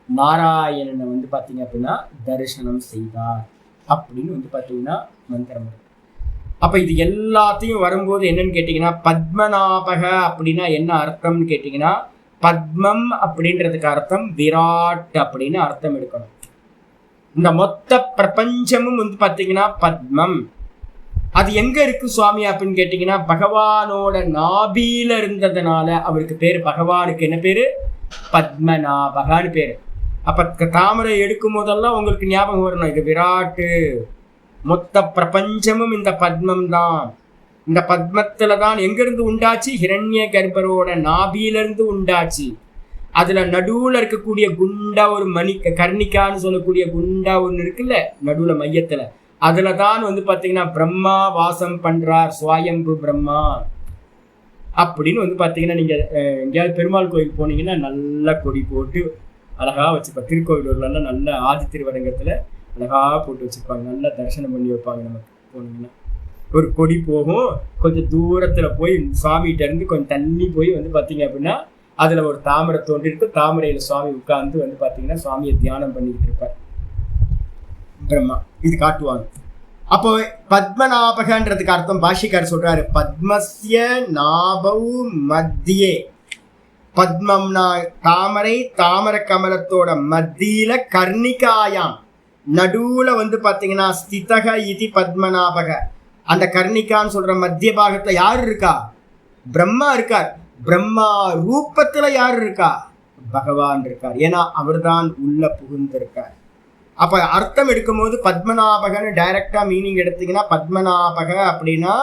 நாராயணனை வந்து பார்த்தீங்க அப்படின்னா தரிசனம் செய்தார் அப்படின்னு வந்து பார்த்தீங்கன்னா மந்திரம். அப்ப இது எல்லாத்தையும் வரும்போது என்னன்னு கேட்டீங்கன்னா, பத்மநாபக அப்படின்னா என்ன அர்த்தம்னு கேட்டீங்கன்னா, பத்மம் அப்படின்றதுக்கு அர்த்தம் விராட் அப்படின்னு அர்த்தம் எடுக்கணும். இந்த மொத்த பிரபஞ்சமும் வந்து பார்த்தீங்கன்னா பத்மம். அது எங்க இருக்கு சுவாமி அப்படின்னு கேட்டீங்கன்னா, பகவானோட நாபியில இருந்ததுனால அவருக்கு பேரு, பகவானுக்கு என்ன பேரு, பத்மநாபகான்னு பேரு. அப்ப தாமரை எடுக்கும் போதெல்லாம் உங்களுக்கு ஞாபகம் வரணும், இது விராட்டு, மொத்த பிரபஞ்சமும் இந்த பத்மம் தான். இந்த பத்மத்துல தான் எங்கிருந்து உண்டாச்சு, ஹிரண்ய கர்ப்பரோட நாபியிலிருந்து உண்டாச்சு. அதுல நடுவுல இருக்கக்கூடிய குண்டா ஒரு மணி, கர்ணிகான்னு சொல்லக்கூடிய குண்டா ஒண்ணு இருக்குல்ல நடுவுல மையத்துல, அதுலதான் வந்து பாத்தீங்கன்னா பிரம்மா வாசம் பண்றார், சுவாயம்பு பிரம்மா அப்படின்னு வந்து பாத்தீங்கன்னா. நீங்க எங்கேயாவது பெருமாள் கோயில் போனீங்கன்னா நல்ல கொடி போட்டு அழகா வச்சுப்பா. திருக்கோவிலூர்லாம் நல்ல ஆதி திருவரங்கத்துல அழகா போட்டு வச்சிருப்பாங்க, நல்லா தரிசனம் பண்ணி வைப்பாங்க. நமக்கு போனீங்கன்னா ஒரு கொடி போகும், கொஞ்சம் தூரத்துல போய் சுவாமிகிட்ட இருந்து கொஞ்சம் தண்ணி போய் வந்து பாத்தீங்க அப்படின்னா அதுல ஒரு தாமரை தோன்றி இருக்கு. தாமரையில சுவாமி உட்கார்ந்து வந்து பாத்தீங்கன்னா சுவாமியை தியானம் பண்ணிக்கிட்டு இருப்பார் பிரம்மா. இது காட்டுவாங்க. அப்போ பத்மநாபகன்றதுக்கு அர்த்தம் பாஷிக்கார் சொல்றாரு, பத்மஸ்ய நாபௌ மத்தியே. பத்மம்னா தாமரை, தாமரை கமலத்தோட மத்தியில கர்ணிகாயாம் நடுவுல வந்து பாத்தீங்கன்னா ஸ்திதக இது பத்மநாபக. அந்த கர்ணிகான்னு சொல்ற மத்திய பாகத்துல யாரு இருக்கா, பிரம்மா இருக்கார். பிரம்மா ரூபத்துல யாரு இருக்கா, பகவான் இருக்கார். ஏன்னா அவர் தான் உள்ள புகுந்திருக்கார். அப்ப அர்த்தம் எடுக்கும் போது பத்மநாபகன்னு டைரக்டா மீனிங் எடுத்தீங்கன்னா, பத்மநாபக அப்படின்னா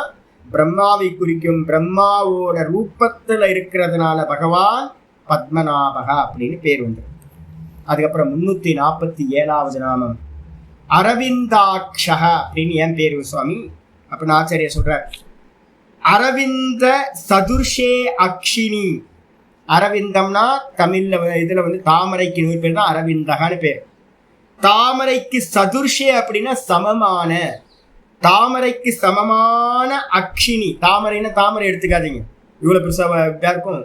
பிரம்மாவை குறிக்கும். பிரம்மாவோட ரூபத்துல இருக்கிறதுனால பகவான் பத்மநாபக அப்படின்னு பேர் உண்டு. அதுக்கப்புறம் 347வது நாமம் அரவிந்தாட்சக அப்படின்னு ஏன் பேரு சுவாமி அப்படின்னு ஆச்சாரியர் சொல்றார். அரவிந்த சதுர்ஷே அக்ஷினி. அரவிந்தம்னா தமிழ்ல இதுல வந்து தாமரைக்கு நூறு பேர் தான் அரவிந்தகான்னு பேர். தாமரைக்கு சதுர்ஷே அப்படின்னா சமமான, தாமரைக்கு சமமான அக்ஷினி. தாமரைன்னா தாமரை எடுத்துக்காதீங்க, இவ்வளவு பெருசா இருக்கும்.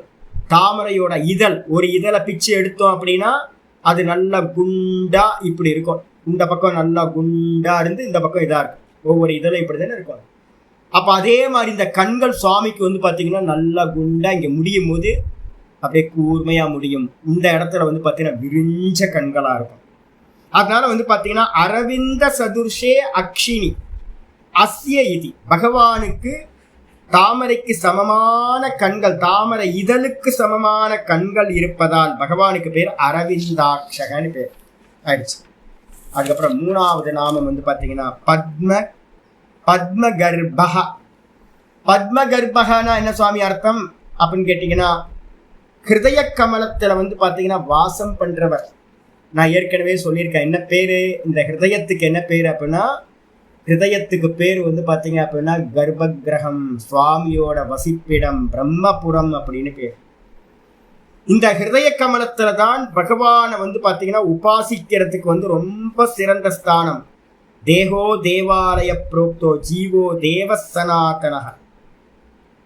தாமரையோட இதழ், ஒரு இதழை பிச்சு எடுத்தோம் அப்படின்னா அது நல்லா குண்டா இப்படி இருக்கும். இந்த பக்கம் நல்லா குண்டா இருந்து இந்த பக்கம் இதா இருக்கும். ஒவ்வொரு இதழும் இப்படி தானே இருக்கும். அப்ப அதே மாதிரி இந்த கண்கள் சுவாமிக்கு வந்து பாத்தீங்கன்னா நல்லா குண்டா இங்க முடியும் போது அப்படியே கூர்மையா முடியும். இந்த இடத்துல வந்து பாத்தீங்கன்னா விரிஞ்ச கண்களா இருக்கும். அதனால வந்து பாத்தீங்கன்னா அரவிந்த சதுர்ஷே அக்ஷினி. அஸ்ய இதி பகவானுக்கு தாமரைக்கு சமமான கண்கள், தாமரை இதழுக்கு சமமான கண்கள் இருப்பதால் பகவானுக்கு பேர் அரவிந்தாட்சகன்னு பேர் ஆயிடுச்சு. அதுக்கப்புறம் மூணாவது நாமம் வந்து பார்த்தீங்கன்னா பத்மகர்பக. பத்மகர்பகனா என்ன சுவாமி அர்த்தம் அப்படின்னு கேட்டீங்கன்னா, ஹிருதய கமலத்துல வந்து பார்த்தீங்கன்னா வாசம் பண்றவர். நான் ஏற்கனவே சொல்லியிருக்கேன் என்ன பேரு, இந்த ஹிருதயத்துக்கு என்ன பேரு அப்படின்னா, ஹிருதயத்துக்கு பேர் வந்து பார்த்தீங்க அப்படின்னா கர்ப்ப கிரகம், சுவாமியோட வசிப்பிடம், பிரம்மபுரம் அப்படின்னு பேர். இந்த ஹிருதய கமலத்துல தான் பகவானை வந்து பார்த்தீங்கன்னா உபாசிக்கிறதுக்கு வந்து ரொம்ப சிறந்த ஸ்தானம். தேகோ தேவாலய புரோக்தோ ஜீவோ தேவ சனாதனக.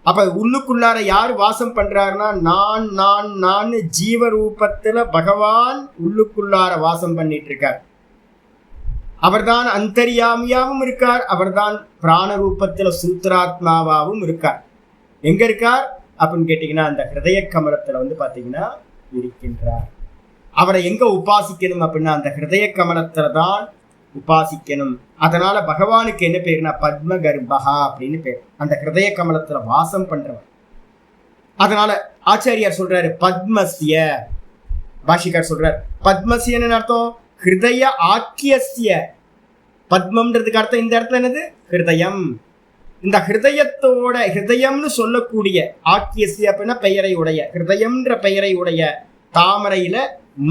அப்ப உள்ளுக்குள்ளார யார் வாசம் பண்றாருன்னா, நான் நான் நான் ஜீவரூபத்துல பகவான் உள்ளுக்குள்ளார வாசம் பண்ணிட்டு இருக்கார். அவர்தான் அந்தர்யாமியாவும் இருக்கார், அவர்தான் பிராண ரூபத்துல சூத்ராத்மாவாவும் இருக்கார். எங்க இருக்கார் அப்படின்னு கேட்டீங்கன்னா, அந்த ஹிருதய கமலத்துல வந்து பாத்தீங்கன்னா இருக்கின்றார். அவரை எங்க உபாசிக்கணும் அப்படின்னா அந்த ஹிருதய கமலத்துல தான் உபாசிக்கணும். அதனால பகவானுக்கு என்ன பேருனா பத்ம கர்ப்பகா அப்படின்னு பேர், அந்த ஹிருதய கமலத்துல வாசம் பண்றவர். அதனால ஆச்சாரியார் சொல்றாரு பத்மஸ்ய, பாஷிகார் சொல்றார் பத்மஸ்யன்னு அர்த்தம் ஹிருதய ஆக்கியஸ்ய. பத்மம்ன்றதுக்கு அர்த்தம் இந்த இடத்துல என்னது, ஹிருதயம். இந்த ஹிருதயத்தோட, ஹிருதயம்னு சொல்லக்கூடிய ஆக்கியஸ்ய அப்படின்னா பெயரை உடைய, ஹிருதயம்ன்ற பெயரை உடைய தாமரையில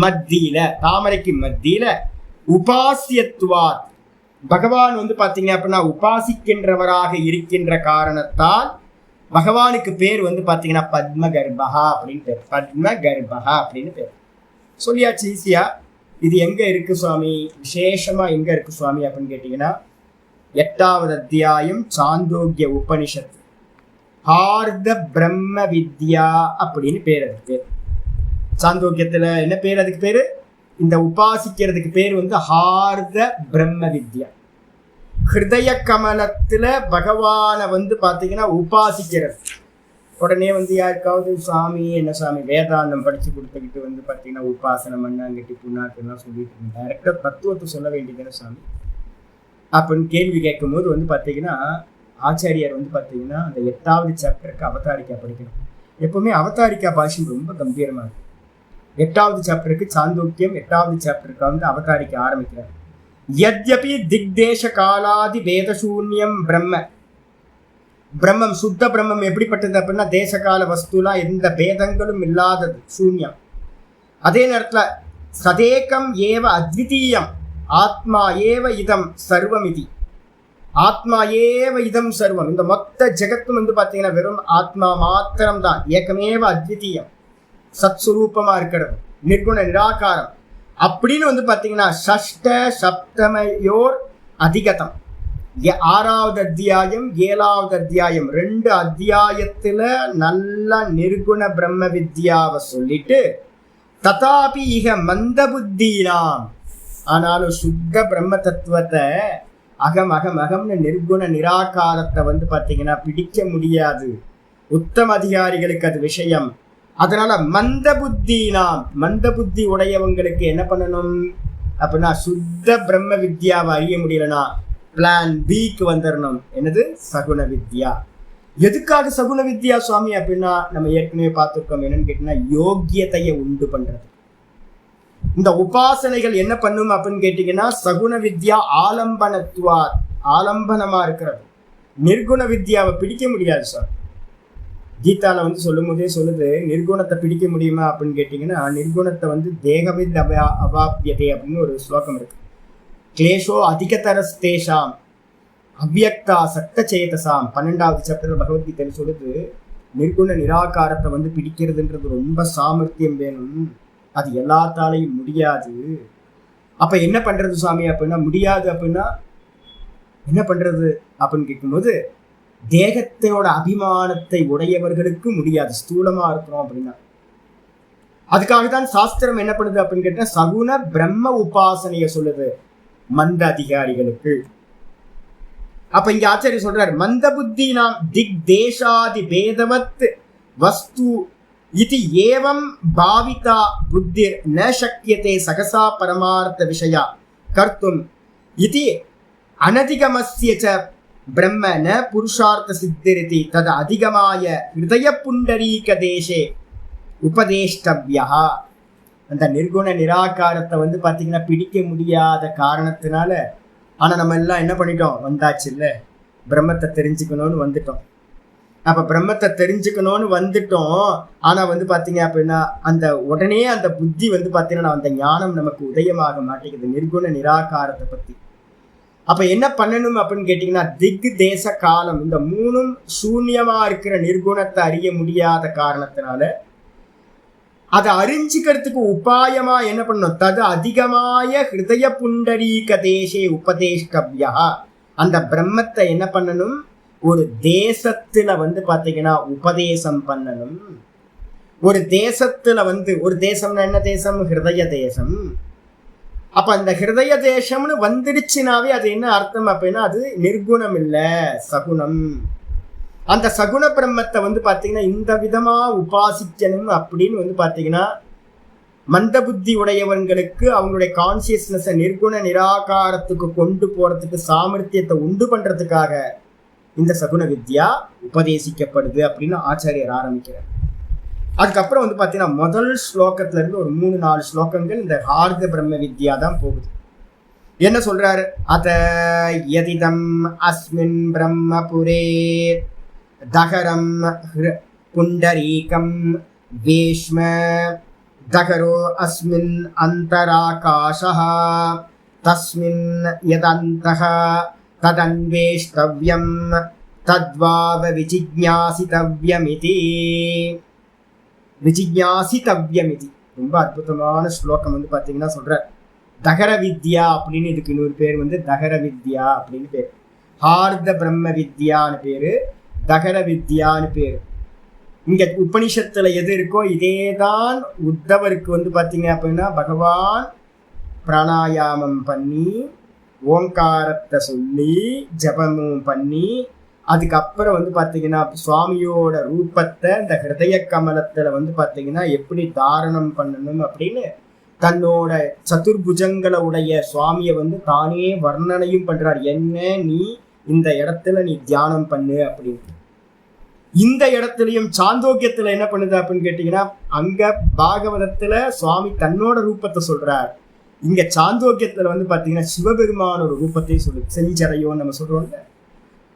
மத்தியில, தாமரைக்கு மத்தியில உபாசியத்துவாத் பகவான் வந்து பாத்தீங்க அப்படின்னா உபாசிக்கின்றவராக இருக்கின்ற காரணத்தால் பகவானுக்கு பேர் வந்து பாத்தீங்கன்னா பத்ம கர்ப்பகா அப்படின்னு பேர். பத்ம கர்ப்பகா அப்படின்னு பேர் சொல்லியாச்சு ஈஸியா. இது எங்க இருக்கு சுவாமி, விசேஷமா எங்க இருக்கு சுவாமி அப்படின்னு கேட்டீங்கன்னா, 8வது அத்தியாயம் சாந்தோக்கிய உபனிஷத்து, ஹார்த பிரம்ம வித்யா அப்படின்னு பேர். அதுக்கு சாந்தோக்கியத்துல என்ன பேர், அதுக்கு பேரு, இந்த உபாசிக்கிறதுக்கு பேர் வந்து ஹார்த பிரம்ம வித்யா. ஹிருதய கமலத்துல பகவானை வந்து பாத்தீங்கன்னா உபாசிக்கிறது. உடனே வந்து யாருக்காவது சாமி என்ன சாமி வேதாந்தம் படிச்சு கொடுத்துக்கிட்டு வந்து பார்த்தீங்கன்னா உபாசனம் பண்ணாங்கிட்டு புண்ணாக்குலாம் சொல்லிட்டு இருந்தேன், டைரக்டாக தத்துவத்தை சொல்ல வேண்டியதுன்னு சாமி அப்படின்னு கேள்வி கேட்கும் போது வந்து பார்த்தீங்கன்னா ஆச்சாரியார் வந்து பார்த்தீங்கன்னா அந்த 8வது சாப்டருக்கு அவதாரிக்கா படிக்கணும். எப்பவுமே அவதாரிக்கா பாஷை ரொம்ப கம்பீரமாக இருக்கு. 8வது சாப்டருக்கு சாந்தோக்கியம், 8வது சாப்டருக்கு வந்து அவதாரிக்க ஆரம்பிக்கிறார். யத்யபி திக்தேச காலாதி வேதசூன்யம் பிரம்ம, பிரம்மம் சுத்த பிரம்மம் எப்படிப்பட்டது அப்படின்னா தேசகால வஸ்துலாம் எந்த பேதங்களும் இல்லாதது, சூன்யம். அதே நேரத்துல சதேகம் ஏவ அத்விதீயம், ஆத்மா ஏவ இதம் சர்வம் இது, ஆத்மா ஏவ இதம் சர்வம். இந்த மொத்த ஜெகத்தும் வந்து பார்த்தீங்கன்னா வெறும் ஆத்மா மாத்திரம் தான், ஏகமேவ அத்விதீயம், சத்ஸ்வரூபமா இருக்கிறது, நிர்குண நிராகாரம் அப்படின்னு வந்து பார்த்தீங்கன்னா ஷஷ்ட சப்தமையோர் அதிகதம். 6வது அத்தியாயம் 7வது அத்தியாயம் 2 அத்தியாயத்துல நல்ல நிர்குண பிரம்ம வித்யாவை சொல்லிட்டு ததாபி இக மந்த புத்தீனாம், ஆனாலும் சுத்த பிரம்ம தத்துவத்தை அகம் அகம் அகம்னு நிர்குண நிராகாரத்தை வந்து பார்த்தீங்கன்னா பிடிக்க முடியாது, உத்தம அதிகாரிகளுக்கு அது விஷயம். அதனால மந்த புத்தினாம், மந்த புத்தி உடையவங்களுக்கு என்ன பண்ணணும் அப்படின்னா சுத்த பிரம்ம வித்யாவை அறிய முடியலனா பிளான் பிக்கு வந்துடணும். என்னது, சகுண வித்யா. எதுக்காக சகுண வித்யா சுவாமி அப்படின்னா நம்ம ஏற்கனவே பார்த்துருக்கோம். என்னன்னு கேட்டீங்கன்னா யோக்கியத்தையை உண்டு பண்றது. இந்த உபாசனைகள் என்ன பண்ணும் அப்படின்னு கேட்டீங்கன்னா சகுண வித்யா ஆலம்பனத்துவா, ஆலம்பனமா இருக்கிறது. நிர்குண வித்யாவை பிடிக்க முடியாது சார். கீதால வந்து சொல்லும் போதே சொல்லுது நிர்குணத்தை பிடிக்க முடியுமா அப்படின்னு கேட்டீங்கன்னா, நிர்குணத்தை வந்து தேகவித் அவாப்பியதே அப்படின்னு ஒரு ஸ்லோகம் இருக்கு. கிளேஷோ அதிகதரஸ்தேஷாம் அவ்யக்தா சக்த சேதசாம், 12வது சாப்டர் பகவத்கீதையில் சொல்லுது நிர்குண நிராகாரத்தை வந்து பிடிக்கிறதுன்றது ரொம்ப சாமர்த்தியம் வேணும், அது எல்லாத்தாலையும் முடியாது. அப்ப என்ன பண்றது சுவாமி அப்படின்னா, முடியாது அப்படின்னா என்ன பண்றது அப்படின்னு கேட்கும்போது தேகத்தோட அபிமானத்தை உடையவர்களுக்கு முடியாது, ஸ்தூலமா இருக்கிறோம் அப்படின்னா. அதுக்காக தான் சாஸ்திரம் என்ன பண்ணுது அப்படின்னு கேட்டா சகுண பிரம்ம உபாசனைய சொல்லுது மந்த அதிகாரிகளுக்கு. அப்ப இங்க ஆச்சாரியர் சொல்றார் மந்த புத்தி நாம் திக் தேசாதி பேதவத் வஸ்து இது ஏவம் பாவிதா புத்தி ந சக்கியதே சகசா பரமார்த்த விஷயா கர்த்தும் இது அனதிகமஸ்ய ச பிரம்ம ந புருஷார்த்த சித்திரிதி தது அதிகமாய ஹிருதய புண்டரீக தேசே உபதேஷ்டவ்யா. அந்த நிர்குண நிராகாரத்தை வந்து பார்த்தீங்கன்னா பிடிக்க முடியாத காரணத்தினால, ஆனால் நம்ம எல்லாம் என்ன பண்ணிட்டோம், வந்தாச்சு இல்லை, பிரம்மத்தை தெரிஞ்சுக்கணும்னு வந்துட்டோம். அப்போ பிரம்மத்தை தெரிஞ்சுக்கணும்னு வந்துட்டோம். ஆனால் வந்து பார்த்தீங்க அப்படின்னா அந்த உடனே அந்த புத்தி வந்து பார்த்தீங்கன்னா அந்த ஞானம் நமக்கு உதயமாக மாட்டேங்குது நிர்குண நிராகாரத்தை பற்றி. அப்போ என்ன பண்ணணும் அப்படின்னு கேட்டிங்கன்னா, திக் தேச காலம் இந்த மூணும் சூன்யமாக இருக்கிற நிர்குணத்தை அறிய முடியாத காரணத்தினால அதை அறிஞ்சிக்கிறதுக்கு உபாயமா என்ன பண்ணணும், தது அதிகமாய ஹிருதய புண்டரீக தேசே உபதேஷ்டவ்யா. அந்த பிரம்மத்தை என்ன பண்ணணும், ஒரு தேசத்துல வந்து பாத்தீங்கன்னா உபதேசம் பண்ணணும். ஒரு தேசத்துல வந்து, ஒரு தேசம்னா என்ன தேசம், ஹிருதய தேசம். அப்ப அந்த ஹிருதய தேசம்னு வந்துடுச்சுனாவே அது என்ன அர்த்தம் அப்படின்னா, அது நிர்குணம் இல்ல, சகுணம். அந்த சகுண பிரம்மத்தை வந்து பார்த்தீங்கன்னா இந்த விதமா உபாசிக்கணும் அப்படின்னு வந்து பார்த்தீங்கன்னா மந்த புத்தி உடையவங்களுக்கு அவங்களுடைய கான்சியஸ்னஸை நிர்குண நிராகாரத்துக்கு கொண்டு போறதுக்கு சாமர்த்தியத்தை உண்டு பண்றதுக்காக இந்த சகுண வித்யா உபதேசிக்கப்படுது அப்படின்னு ஆச்சாரியர் ஆரம்பிக்கிறார். அதுக்கப்புறம் வந்து பார்த்தீங்கன்னா முதல் ஸ்லோகத்துல இருந்து ஒரு 3-4 ஸ்லோகங்கள் இந்த ஹார்த பிரம்ம வித்யா தான் போகுது. என்ன சொல்றாரு, அத யதிதம் அஸ்மின் பிரம்மபுரே தகரம் புண்டரீகம் வேஷ்ம தகரோ அஸ்மின் அந்தராகாஷः தஸ்மின் யதந்தः ததன்வேஷ்டவ்யம் தத்வாவ விஜிஞாசிதவ்யமிதி. விஜிஞாசிதவ்யமிதி ரொம்ப அற்புதமான ஸ்லோகம் வந்து பார்த்தீங்கன்னா சொல்ற. தகர வித்யா அப்படின்னு இதுக்கு இன்னொரு பேர் வந்து தகர வித்யா அப்படின்னு பேர். ஹார்த பிரம்ம வித்யான்னு பேரு, தகர வித்யான்னு பேரு. இங்க உபனிஷத்துல எது இருக்கோ இதேதான் உத்தவருக்கு வந்து பாத்தீங்க அப்படின்னா பகவான் பிராணாயாமம் பண்ணி ஓங்காரத்தை சொல்லி ஜபமும் பண்ணி அதுக்கப்புறம் வந்து பாத்தீங்கன்னா சுவாமியோட ரூபத்தை இந்த ஹிருதய கமலத்துல வந்து பாத்தீங்கன்னா எப்படி தாரணம் பண்ணணும் அப்படின்னு தன்னோட சதுர்புஜங்களை உடைய சுவாமியை வந்து தானே வர்ணனையும் பண்றார். என்ன நீ இந்த இடத்துல நீ தியானம் பண்ணு அப்படின்னு. இந்த இடத்துலயும் சாந்தோக்கியத்துல என்ன பண்ணுது அப்படின்னு கேட்டீங்கன்னா, அங்க பாகவதத்துல சுவாமி தன்னோட ரூபத்தை சொல்றார். இங்க சாந்தோக்கியத்துல வந்து பாத்தீங்கன்னா சிவபெருமான ஒரு ரூபத்தை சொல்லு. செஞ்சரையோ நம்ம சொல்றோம்ல,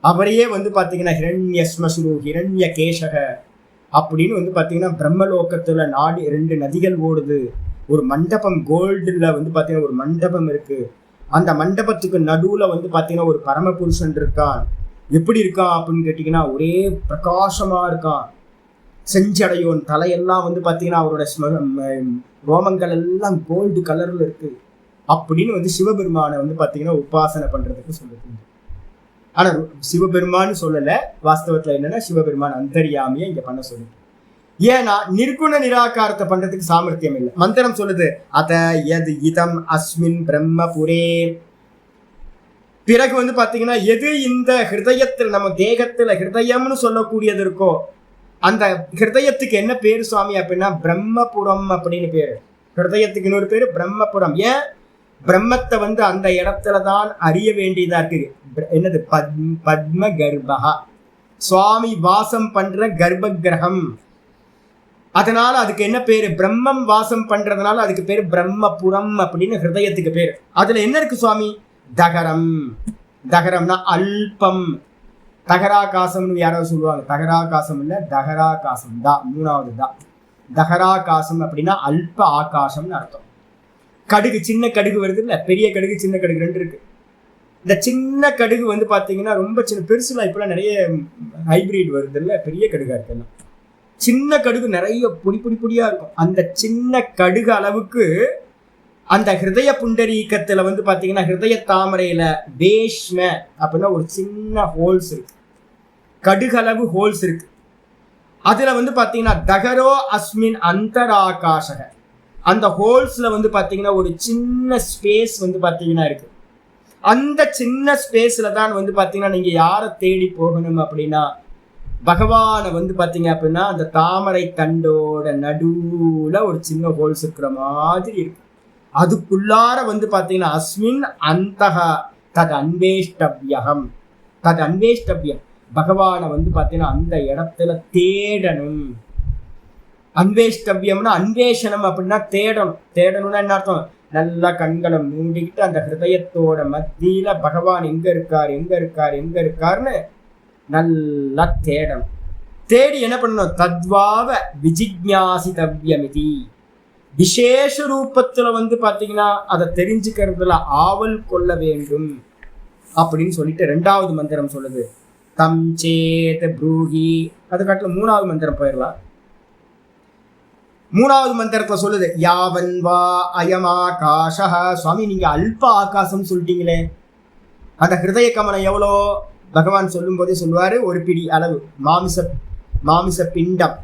அவரையே வந்து பாத்தீங்கன்னா ஹிரண்ய ஸ்மசுரு ஹிரண்ய கேசக அப்படின்னு வந்து பாத்தீங்கன்னா பிரம்மலோகத்துல 2 நதிகள் ஓடுது. ஒரு மண்டபம் கோல்டுல வந்து பாத்தீங்கன்னா ஒரு மண்டபம் இருக்கு. அந்த மண்டபத்துக்கு நடுவுல வந்து பாத்தீங்கன்னா ஒரு பரமபுருஷன் இருக்கான். எப்படி இருக்கான் அப்படின்னு கேட்டீங்கன்னா ஒரே பிரகாசமா இருக்கான். செஞ்சடையோன் தலையெல்லாம் வந்து பாத்தீங்கன்னா அவரோட ரோமங்கள் எல்லாம் கோல்டு கலர்ல இருக்கு அப்படின்னு வந்து சிவபெருமானை வந்து பாத்தீங்கன்னா உபாசனை பண்றதுக்கு சொல்லுது. ஆனா சிவபெருமான்னு சொல்லல, வாஸ்தவத்துல என்னன்னா சிவபெருமான் அந்தர்யாமியை இங்க பண்ண சொல்லுது. ஏன்னா நிர்குண நிராகாரத்தை பண்றதுக்கு சாமர்த்தியம் இல்லை. மந்திரம் சொல்லுது அத எது இதம் அஸ்மின் பிரம்மபுரே. பிறகு வந்து பாத்தீங்கன்னா எது இந்த ஹிருதயத்தில் நம்ம தேகத்துல ஹிருதயம்னு சொல்லக்கூடியது இருக்கோ அந்த ஹிருதயத்துக்கு என்ன பேரு சுவாமி அப்படின்னா பிரம்மபுரம் அப்படின்னு பேரு. ஹிருதயத்துக்கு இன்னொரு பேரு பிரம்மபுரம். ஏன், பிரம்மத்தை வந்து அந்த இடத்துலதான் அறிய வேண்டியதா இருக்கு. என்னது, பத்ம கர்ப்பா, சுவாமி வாசம் பண்ற கர்ப்ப கிரகம். அதனால அதுக்கு என்ன பேரு, பிரம்மம் வாசம் பண்றதுனால அதுக்கு பேரு பிரம்மபுரம் அப்படின்னு ஹிருதயத்துக்கு பேரு. அதுல என்ன இருக்கு சுவாமி, தகரம். தகரம்னா அல்பம். தகராகாசம்னு யாராவது சொல்லுவாங்க. தகராகாசம் இல்ல, தகராகாசம் தா, 3வது தா. தகராகாசம் அப்படின்னா அல்ப ஆகாசம்னு அர்த்தம். கடுகு, சின்ன கடுகு வருது இல்ல, பெரிய கடுகு சின்ன கடுகு 2 இருக்கு. இந்த சின்ன கடுகு வந்து பாத்தீங்கன்னா ரொம்ப சின்ன, பெருசுலாம் இப்பெல்லாம் நிறைய ஹைபிரிட் வருது இல்ல, பெரிய கடுகா இருக்குன்னா. சின்ன கடுகு நிறைய பொடி பொடி பொடியா இருக்கும். அந்த சின்ன கடுகு அளவுக்கு அந்த ஹிருதய புண்டரீகத்துல வந்து பாத்தீங்கன்னா ஹிருதய தாமரையில வேஷ்ம அப்படின்னா ஒரு சின்ன ஹோல்ஸ் இருக்கு, கடுகளவு ஹோல்ஸ் இருக்கு. அதுல வந்து பாத்தீங்கன்னா தகரோ அஸ்மின் அந்தராகாஷக, அந்த ஹோல்ஸ்ல வந்து பாத்தீங்கன்னா ஒரு சின்ன ஸ்பேஸ் வந்து பாத்தீங்கன்னா இருக்கு. அந்த சின்ன ஸ்பேஸ்ல தான் வந்து பாத்தீங்கன்னா நீங்க யாரை தேடி போகணும் அப்படின்னா பகவானை வந்து பாத்தீங்க அப்படின்னா அந்த தாமரை தண்டோட நடுவுல ஒரு சின்ன ஹோல்ஸ் இருக்கிற மாதிரி இருக்கு. அதுக்குள்ளார வந்து பாத்தீங்கன்னா அஸ்மின் அந்தஹ தத் அன்வேஷ்டவ்யம், தது அன்வேஷ்டவ்யம், பகவானை வந்து பார்த்தீங்கன்னா அந்த இடத்துல தேடணும். அன்வேஷ்டவ்யம்னா அன்வேஷனம் அப்படின்னா தேடணும். தேடணும்னா என்ன அர்த்தம்? நல்லா கண்களை மூடிக்கிட்டு அந்த ஹிருதயத்தோட மத்தியில பகவான் எங்க இருக்கார் எங்க இருக்கார் எங்க இருக்காருன்னு நல்லா தேடணும். தேடி என்ன பண்ணணும்? தத்வாவ விஜிக்ஞாசிதவ்யமிதி, விசேஷ ரூபத்துல வந்து பாத்தீங்கன்னா அதை தெரிஞ்சுக்கிறதுல ஆவல் கொள்ள வேண்டும் அப்படின்னு சொல்லிட்டு 2வது மந்திரம் சொல்லுது. தம் சேத் ப்ரூஹி. அது காட்டில 3வது மந்திரம் போயிடலாம். 3வது மந்திரத்தை சொல்லுது யாவன் வா அயமாகாஷ. சுவாமி நீங்க அல்ப ஆகாசம் சொல்லிட்டீங்களே, அந்த ஹிருதய கமலம் எவ்வளோ? பகவான் சொல்லும் போதே சொல்லுவாரு, ஒரு பிடி அளவு மாமிச பிண்டம்.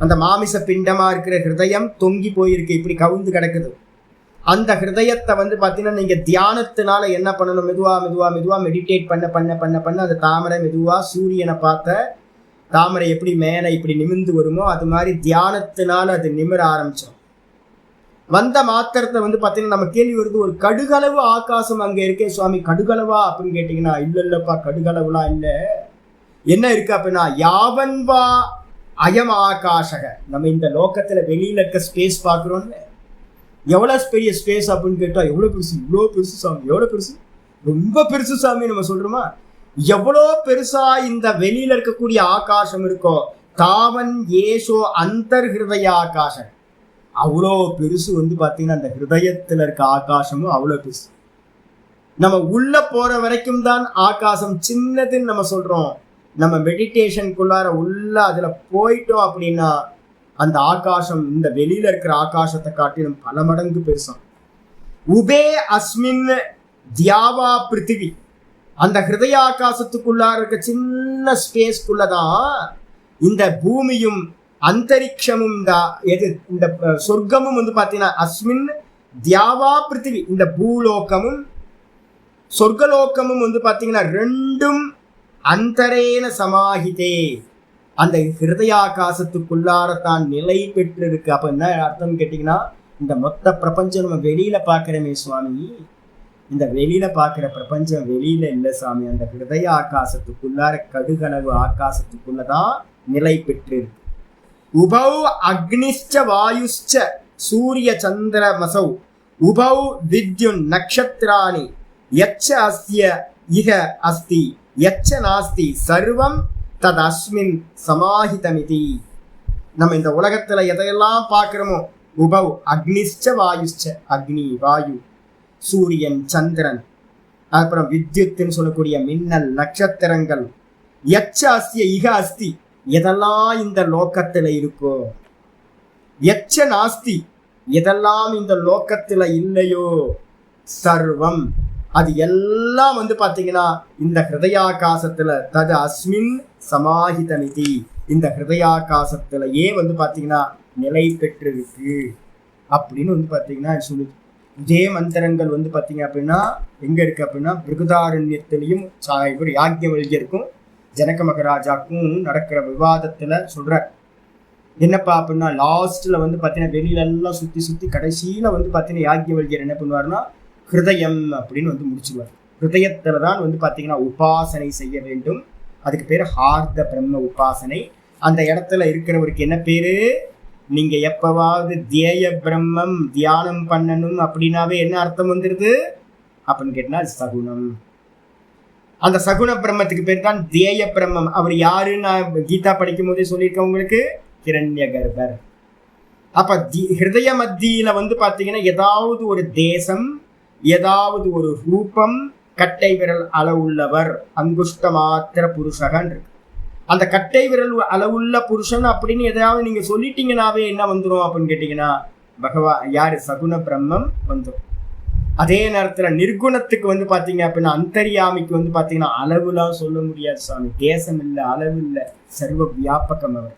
அந்த மாமிச பிண்டமா இருக்கிற ஹிருதயம் தொங்கி போயிருக்கு, இப்படி கவுந்து கிடக்குது. அந்த ஹிருதயத்தை வந்து பார்த்தீங்கன்னா நீங்க தியானத்தினால என்ன பண்ணணும்? மெதுவா மெதுவா மெதுவா மெடிடேட் பண்ண பண்ண பண்ண பண்ண அந்த தாமரை மெதுவா சூரியனை பார்த்த தாமரை எப்படி மேலே இப்படி நிமிர்ந்து வருமோ அது மாதிரி தியானத்தினால அது நிமிர ஆரம்பிச்சோம். வந்த மாத்திரத்தை வந்து பார்த்தீங்கன்னா நம்ம கேள்வி வருது, ஒரு கடுகளவு ஆகாசம் அங்கே இருக்கே சுவாமி, கடுகளவா அப்படின்னு கேட்டிங்கன்னா இல்லைப்பா, கடுகளவுலாம் இல்லை. என்ன இருக்கு அப்படின்னா யாவன்வா அயம் ஆகாஷக. நம்ம இந்த லோகத்துல வெளியில இருக்க ஸ்பேஸ் பார்க்குறோம்ல, எவ்வளோ பெரிய ஸ்பேஸ் அப்படின்னு கேட்டால் எவ்வளோ பெருசு, இவ்வளோ பெருசு சாமி, எவ்வளோ பெருசு, ரொம்ப பெருசு சாமி நம்ம சொல்றோமா? எவ்வளோ பெருசா இந்த வெளியில இருக்கக்கூடிய ஆகாசம் இருக்கோ, தாவன் ஏசோ அந்தர் ஹிருதய ஆகாஷம், அவ்வளோ பெருசு வந்து பார்த்தீங்கன்னா அந்த ஹிருதயத்தில் இருக்க ஆகாசமும் அவ்வளோ பெருசு. நம்ம உள்ள போற வரைக்கும் தான் ஆகாசம் சின்னதுன்னு நம்ம சொல்றோம். நம்ம மெடிடேஷனுக்குள்ளார உள்ள அதுல போயிட்டோம் அப்படின்னா அந்த ஆகாசம் இந்த வெளியில இருக்கிற ஆகாசத்தை காட்டிலும் பல மடங்கு பெருசாம். உபே அஸ்மின் தியாவா பிருத்திவி, அந்த ஹிருதய ஆகாசத்துக்குள்ளார இருக்க சின்ன ஸ்பேஸ்க்குள்ளதான் இந்த பூமியும் அந்தரிக்ஷமும் இந்த சொர்க்கமும் வந்து பார்த்தீங்கன்னா அஸ்மின் தியாவா பிருத்திவி, இந்த பூலோகமும் சொர்க்கலோகமும் வந்து பார்த்தீங்கன்னா ரெண்டும் அந்தரேன சமாஹிதே, அந்த ஹிருதயாகாசத்துக்குள்ளாரத்தான் நிலை பெற்று இருக்கு. அப்ப என்ன அர்த்தம் கேட்டீங்கன்னா, இந்த மொத்த பிரபஞ்சம் நம்ம வெளியில பார்க்கிறோமே சுவாமி, இந்த வெளியில பார்க்கிற பிரபஞ்சம் வெளியில இல்லை சாமி, அந்த ஹிருதய ஆகாசத்துக்குள்ளார கடுகளவு ஆகாசத்துக்குள்ளதான் நிலை பெற்று இருக்கு. உபௌ அக்னிஷ்ச வாயுஷ்ச சூரிய சந்திர மசௌ உபௌ வித்யுன் நக்ஷத்ராணி யச்ச அஸ்ய இஹ அஸ்தி யச்ச நாஸ்தி சர்வம் தத் அஸ்மின் சமாஹிதமிதி. நம்ம இந்த உலகத்துல எதையெல்லாம் பார்க்கிறோமோ, உபௌ அக்னிஷ்ச வாயுஷ்ச, அக்னி வாயு, சூரியன் சந்திரன், அப்புறம் வித்யுத்துன்னு சொல்லக்கூடிய மின்னல் நட்சத்திரங்கள், யச்ச அஸ்ய இஹ அஸ்தி, எதெல்லாம் இந்த லோக்கத்துல இருக்கோ, யச்ச நாஸ்தி, எதெல்லாம் இந்த லோக்கத்துல இல்லையோ, சர்வம், அது எல்லாம் வந்து பாத்தீங்கன்னா இந்த ஹிருதயாகாசத்துல தது அஸ்மின் சமாஹிதமிதி, இந்த ஹிருதயாகாசத்திலேயே வந்து பாத்தீங்கன்னா நிலை பெற்றிருக்கு அப்படின்னு வந்து பாத்தீங்கன்னா சொல்லுது. இதே மந்திரங்கள் வந்து பாத்தீங்க அப்படின்னா எங்க இருக்கு அப்படின்னா பிருகதாரண்யத்திலையும் இவர் யாக்ஞவல்யருக்கும் ஜனக மகாராஜாக்கும் நடக்கிற விவாதத்துல சொல்றார். என்னப்பா அப்படின்னா லாஸ்ட்ல வந்து பாத்தீங்கன்னா வெளியில எல்லாம் சுத்தி சுத்தி கடைசியில வந்து பாத்தீங்கன்னா யாக்ஞவல்யர் என்ன பண்ணுவாருன்னா ஹிருதயம் அப்படின்னு வந்து முடிச்சுடுவார். ஹிருதயத்துல தான் வந்து பாத்தீங்கன்னா உபாசனை செய்ய வேண்டும். அதுக்கு பேரு ஹார்த பிரம்ம உபாசனை. அந்த இடத்துல இருக்கிறவருக்கு என்ன பேரு? நீங்க எப்பவாவது தியேய பிரம்மம் தியானம் பண்ணணும் அப்படின்னாவே என்ன அர்த்தம் வந்துருது அப்படின்னு கேட்டா சகுனம். அந்த சகுன பிரம்மத்துக்கு பேர் தான் தியேய பிரம்மம். அவர் யாருன்னு நான் கீதா படிக்கும் போதே சொல்லியிருக்கேன் உங்களுக்கு, கிரண்ய கர்ப்பர். அப்ப ஹிருதய மத்தியில வந்து பாத்தீங்கன்னா ஏதாவது ஒரு தேசம், ஏதாவது ஒரு ரூபம், கட்டை விரல் அளவுள்ளவர், அங்குஷ்ட மாத்திர புருஷகன் இருக்கு. அந்த கட்டை விரல் அளவுள்ள புருஷன் அப்படின்னு எதாவது நீங்க சொல்லிட்டீங்கன்னாவே என்ன வந்துடும் அப்படின்னு கேட்டீங்கன்னா யாரு? சகுன பிரம்மம் வந்துடும். அதே நேரத்துல நிர்குணத்துக்கு வந்து பாத்தீங்க அப்படின்னா அந்தர்யாமிக்கு வந்து பாத்தீங்கன்னா அளவுலாம் சொல்ல முடியாது சாமி, தேசம் இல்லை, அளவு இல்லை, சர்வ வியாபகம் அவர்.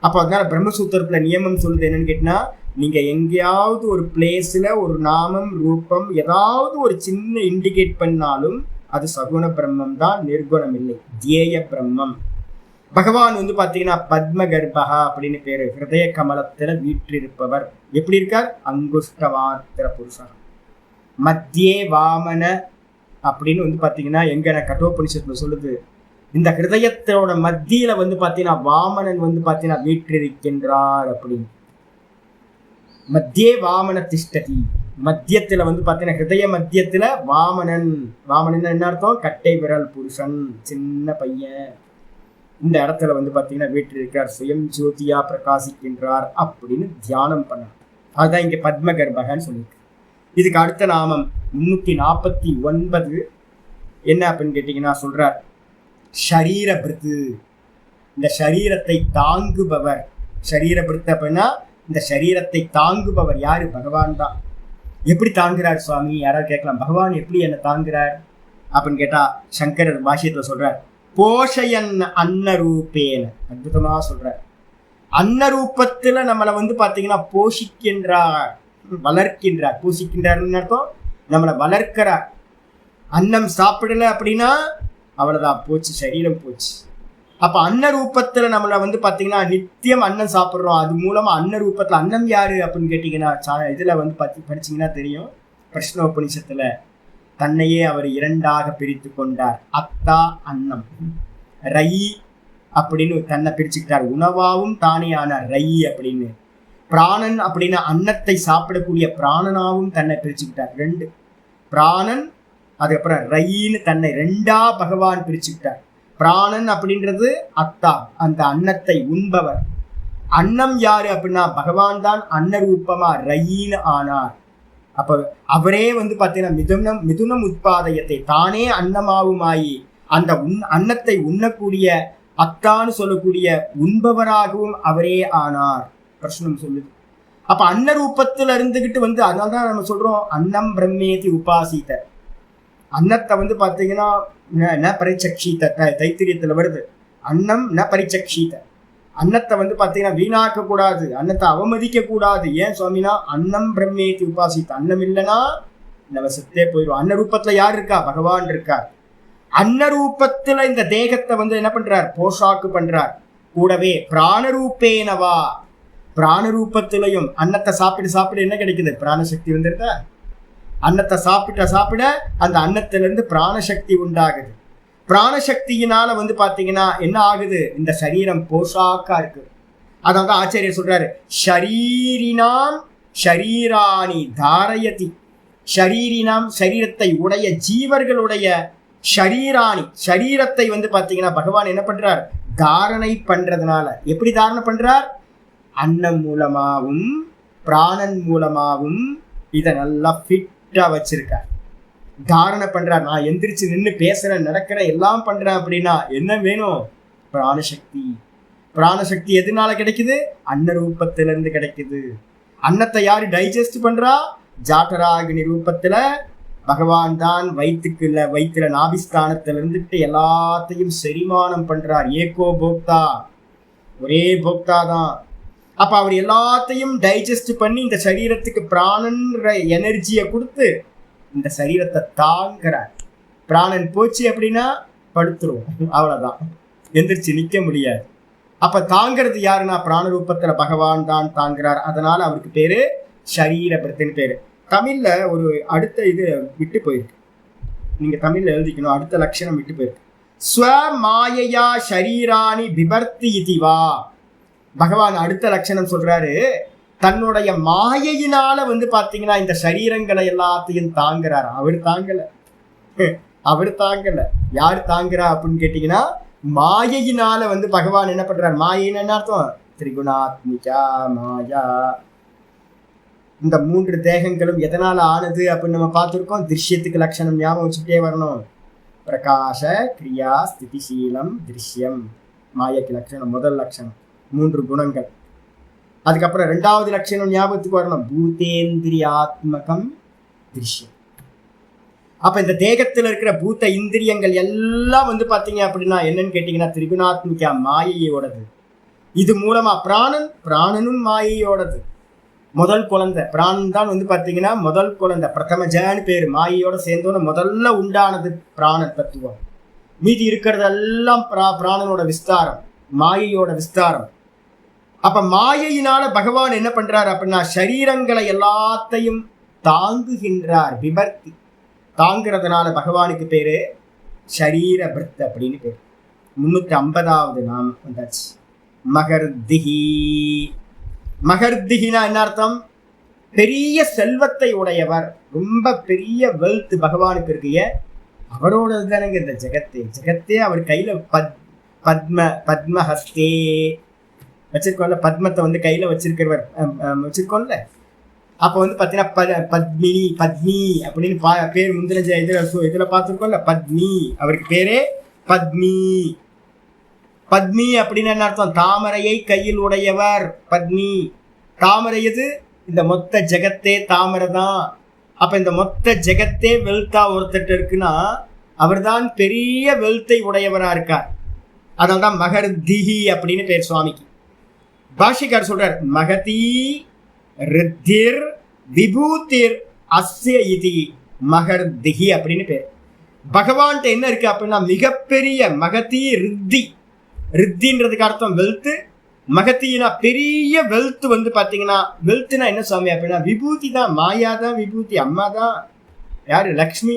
அப்போ அதனால பிரம்மசூத்திரத்துல நியமம் சொல்லுது என்னன்னு கேட்டீங்கன்னா, நீங்க எங்கேயாவது ஒரு பிளேஸ்ல ஒரு நாமம் ரூபம் ஏதாவது ஒரு சின்ன இண்டிகேட் பண்ணாலும் அது சகுண பிரம்மம் தான், நிர்குணம் இல்லை, தியேய பிரம்மம். பகவான் வந்து பாத்தீங்கன்னா பத்ம கர்ப்பகா அப்படின்னு பேரு, ஹிருதய கமலத்துல வீற்றிருப்பவர். எப்படி இருக்கார்? அங்குஷ்ட மாத்திர புருஷா. மத்தியே வாமன அப்படின்னு வந்து பார்த்தீங்கன்னா எங்க கட்டோபனிஷத்துல சொல்லுது. இந்த ஹிருதயத்தோட மத்தியில வந்து பார்த்தீங்கன்னா வாமனன் வந்து பார்த்தீங்கன்னா வீற்றிருக்கின்றார் அப்படின்னு. மத்தியே வாமன திஷ்டதி, மத்தியத்துல வந்து பார்த்தீங்கன்னா ஹிருதய மத்தியத்துல வாமனன். வாமனன் என்ன அர்த்தம்? கட்டை விரல் புருஷன், சின்ன பையன். இந்த இடத்துல வந்து பார்த்தீங்கன்னா வீற்றிருக்கிறார், சுயம் ஜோதியா பிரகாசிக்கின்றார் அப்படின்னு தியானம் பண்ணணும். அதுதான் இங்க பத்ம கர்ப்பகன்னு சொல்லியிருக்கு. இதுக்கு அடுத்த நாமம் 349 என்ன அப்படின்னு கேட்டீங்கன்னா சொல்றார் ஷரீர பிருத்து. இந்த சரீரத்தை தாங்குபவர். சரீர பிருத்து அப்படின்னா இந்த சரீரத்தை தாங்குபவர் யாரு? பகவான் தான். எப்படி தாங்குறார் சுவாமி? யாராவது கேட்கலாம், பகவான் எப்படி என்ன தாங்குறார் அப்படின்னு கேட்டா சங்கரர் பாஷ்யத்துல சொல்றார், போஷயன் அன்னரூபேன. அற்புதமா சொல்றார். அன்னரூபத்துல நம்மளை வந்து பாத்தீங்கன்னா போஷிக்கின்றார், வளர்க்கின்றார். போஷிக்கின்றார்னு அர்த்தம் நம்மளை வளர்க்கிறார். அன்னம் சாப்பிடல அப்படின்னா அவ்வளவுதான், போச்சு, சரீரம் போச்சு. அப்ப அன்ன ரூபத்துல நம்மளை வந்து பாத்தீங்கன்னா நித்தியம் அன்னம் சாப்பிட்றோம். அது மூலமா அன்ன ரூபத்துல அன்னம் யாரு அப்படின்னு கேட்டீங்கன்னா இதுல வந்து படிச்சீங்கன்னா தெரியும். பிரஷ்னோபனிஷத்துல தன்னையே அவர் இரண்டாக பிரித்து கொண்டார். அத்தா அன்னம், ரை அப்படின்னு தன்னை பிரிச்சுக்கிட்டார். உணவாவும் தானே ஆனார் ரை அப்படின்னு. பிராணன் அப்படின்னா அன்னத்தை சாப்பிடக்கூடிய பிராணனாவும் தன்னை பிரிச்சுக்கிட்டார். 2 பிராணன், அதுக்கப்புறம் ரைன்னு தன்னை 2ஆ பகவான் பிரிச்சுக்கிட்டார். பிராணன் அப்படின்றது அத்தா, அந்த அன்னத்தை உண்பவர். அன்னம் யாரு அப்படின்னா பகவான் தான் அன்னரூபமா ரைன்னு ஆனார். அப்ப அவரே வந்து பார்த்தீங்கன்னா மிதுனம் உட்பாதயத்தை, தானே அன்னமாவுமாயி அந்த அன்னத்தை உண்ணக்கூடிய அத்தான்னு சொல்லக்கூடிய உண்பவராகவும் அவரே ஆனார். பிரஷ்னம் சொல்லுது. அப்ப அன்ன ரூபத்துல இருந்துகிட்டு வந்து, அதனால்தான் நம்ம சொல்றோம் அன்னம் பிரம்மேதி உபாசித்த. அன்னத்தை வந்து பார்த்தீங்கன்னா ந பரிச்சக்ஷீத, தைத்திரியத்துல வருது. அன்னம் ந பரிச்சக்ஷீத. அன்னத்தை வந்து பார்த்தீங்கன்னா வீணாக்க கூடாது, அன்னத்தை அவமதிக்க கூடாது. ஏன் சுவாமினா அன்னம் பிரம்மேதி உபாசித்த. அன்னம் இல்லைன்னா நம்ம செத்தே போயிடும். அன்ன ரூபத்துல யார் இருக்கா? பகவான் இருக்கார். அன்ன ரூபத்துல இந்த தேகத்தை வந்து என்ன பண்றார்? போஷாக்கு பண்றார். கூடவே பிராணரூபேனவா, பிராணரூபத்திலையும் அன்னத்தை சாப்பிட என்ன கிடைக்குது? பிராணசக்தி வந்துருதா? அன்னத்தை சாப்பிட அந்த அன்னத்திலிருந்து பிராணசக்தி உண்டாகுது. பிராணசக்தியினால வந்து பாத்தீங்கன்னா என்ன ஆகுது? இந்த சரீரம் போஷாக்கா இருக்கு. அதாவது ஆச்சாரியர் சொல்றாரு, ஷரீரினாம் ஷரீராணி தாரயதி. ஷரீரினாம் சரீரத்தை உடைய ஜீவர்களுடைய ஷரீராணி, சரீரத்தை வந்து பாத்தீங்கன்னா பகவான் என்ன பண்றார்? தாரணை பண்றதுனால. எப்படி தாரணை பண்றார்? அன்னம் மூலமாகவும் பிராணன் மூலமாகவும் இதை நல்லா ஃபிட்டா வச்சிருக்கார். தாரணை பண்றார். நான் எந்திரிச்சு நின்று பேசுறேன், நடக்கிறேன், எல்லாம் பண்றேன் அப்படின்னா என்ன வேணும்? பிராணசக்தி. பிராணசக்தி எதனால கிடைக்குது? அன்ன ரூபத்திலிருந்து கிடைக்குது. அன்னத்தை யாரு டைஜஸ்ட் பண்றா? ஜாட்டராகினி ரூபத்துல பகவான் தான் வயிற்றுல நாபிஸ்தானத்துல இருந்துட்டு எல்லாத்தையும் செரிமானம் பண்றார். ஏகோ போக்தா, ஒரே போக்தா தான். அப்ப அவர் எல்லாத்தையும் டைஜஸ்ட் பண்ணி இந்த சரீரத்துக்கு பிராணன்ற எனர்ஜியை கொடுத்து இந்த சரீரத்தை தாங்குறார். பிராணன் போச்சு அப்படின்னா படுத்துரும், அவ்வளவுதான், எந்திரிச்சு நிக்க முடியாது. அப்ப தாங்கிறது யாருன்னா பிராண ரூபத்துல பகவான் தான் தாங்குறார். அதனால அவருக்கு பேரு ஷரீர பிரத்தின்னு பேரு. தமிழ்ல ஒரு அடுத்த இது விட்டு போயிருக்கு, நீங்க தமிழ்ல எழுதிக்கணும். அடுத்த லட்சணம் விட்டு போயிருக்கு. ஸ்வ மாயையா ஷரீராணி பிபர்த்தி இதுவா. பகவான் அடுத்த லட்சணம் சொல்றாரு, தன்னுடைய மாயையினால வந்து பாத்தீங்கன்னா இந்த சரீரங்களை எல்லாத்தையும் தாங்குறாரு. அவர் தாங்கல. யாரு தாங்குறா அப்படின்னு கேட்டீங்கன்னா மாயையினால வந்து பகவான் என்ன பண்றாரு? மாயின்னு என்ன அர்த்தம்? திரிகுணாத்மிகா மாயா. இந்த 3 தேகங்களும் எதனால ஆனது அப்படின்னு நம்ம பார்த்துருக்கோம். திருஷ்யத்துக்கு லட்சணம் ஞாபகம் வச்சுக்கிட்டே வரணும். பிரகாச, கிரியா, ஸ்திதிசீலம், திருஷ்யம். மாயைக்கு லட்சணம் முதல் லட்சணம் 3 குணங்கள். அதுக்கப்புறம் 2வது லட்சணம் ஞாபகத்துக்கு வரணும், பூதேந்திரியாத்மகம் திருஷ்யம். அப்ப இந்த தேகத்துல இருக்கிற பூத்த இந்திரியங்கள் எல்லாம் வந்து பாத்தீங்க அப்படின்னா என்னன்னு கேட்டீங்கன்னா திரிகுணாத்மிகா மாயையோடது. இது மூலமா பிராணனும் மாயையோடது. முதல் குழந்தை பிராணன் தான் வந்து பாத்தீங்கன்னா முதல் குழந்தை, பிரதமஜான்னு பேரு. மாயையோட சேர்ந்தோன்னு முதல்ல உண்டானது பிராணன் தத்துவம். மீதி இருக்கிறதெல்லாம் பிராணனோட விஸ்தாரம், மாயையோட விஸ்தாரம். அப்ப மாயையினால பகவான் என்ன பண்றார் அப்படின்னா சரீரங்களை எல்லாத்தையும் தாங்குகின்றார். விபர்த்தி, தாங்கிறதுனால பகவானுக்கு பேரு ஷரீர பிருத் அப்படின்னு பேர். 350வது நாமம் வந்தாச்சு. மகர்திஹி. மகர்திஹினா என்ன அர்த்தம்? பெரிய செல்வத்தை உடையவர், ரொம்ப பெரிய வெல்த் பகவானுக்கு இருக்கிய அவரோடது தானேங்க இந்த ஜெகத்தே. ஜெகத்தே அவர் கையில பத்மஹஸ்தே வச்சிருக்கோம்ல, பத்மத்தை வந்து கையில வச்சிருக்கிறவர் வச்சிருக்கோம்ல. அப்போ வந்து பார்த்தீங்கன்னா பத்மி அப்படின்னு பேர் முந்தின இதுல பார்த்துருக்கோம்ல, பத்மி. அவருக்கு பேரே பத்மி. பத்மி அப்படின்னு என்ன அர்த்தம்? தாமரையை கையில் உடையவர் பத்மி. தாமரை எது? இந்த மொத்த ஜெகத்தே தாமரை தான். அப்ப இந்த மொத்த ஜெகத்தே வெல்த்தா ஒருத்தர் இருக்குன்னா அவர் தான் பெரிய வெல்த்தை உடையவரா இருக்கார். அதனால்தான் மகர்திஹி அப்படின்னு பேர் சுவாமிக்கு. பாஷிகார் சொல்றார், மகதி ரித்திர் விபூதிர் அஸ்ய இதி மகர்திஹி அப்படின்னு பேர். பகவான்கிட்ட என்ன இருக்கு அப்படின்னா மிகப்பெரிய மகதி ரித்தி. ரித்தின்றதுக்கு அர்த்தம் வெல்த்து. மகத்தினா பெரிய வெல்த் வந்து பாத்தீங்கன்னா, வெல்த்னா என்ன சுவாமி அப்படின்னா விபூதி தான். மாயா தான் விபூதி. அம்மா தான் யாரு? லக்ஷ்மி.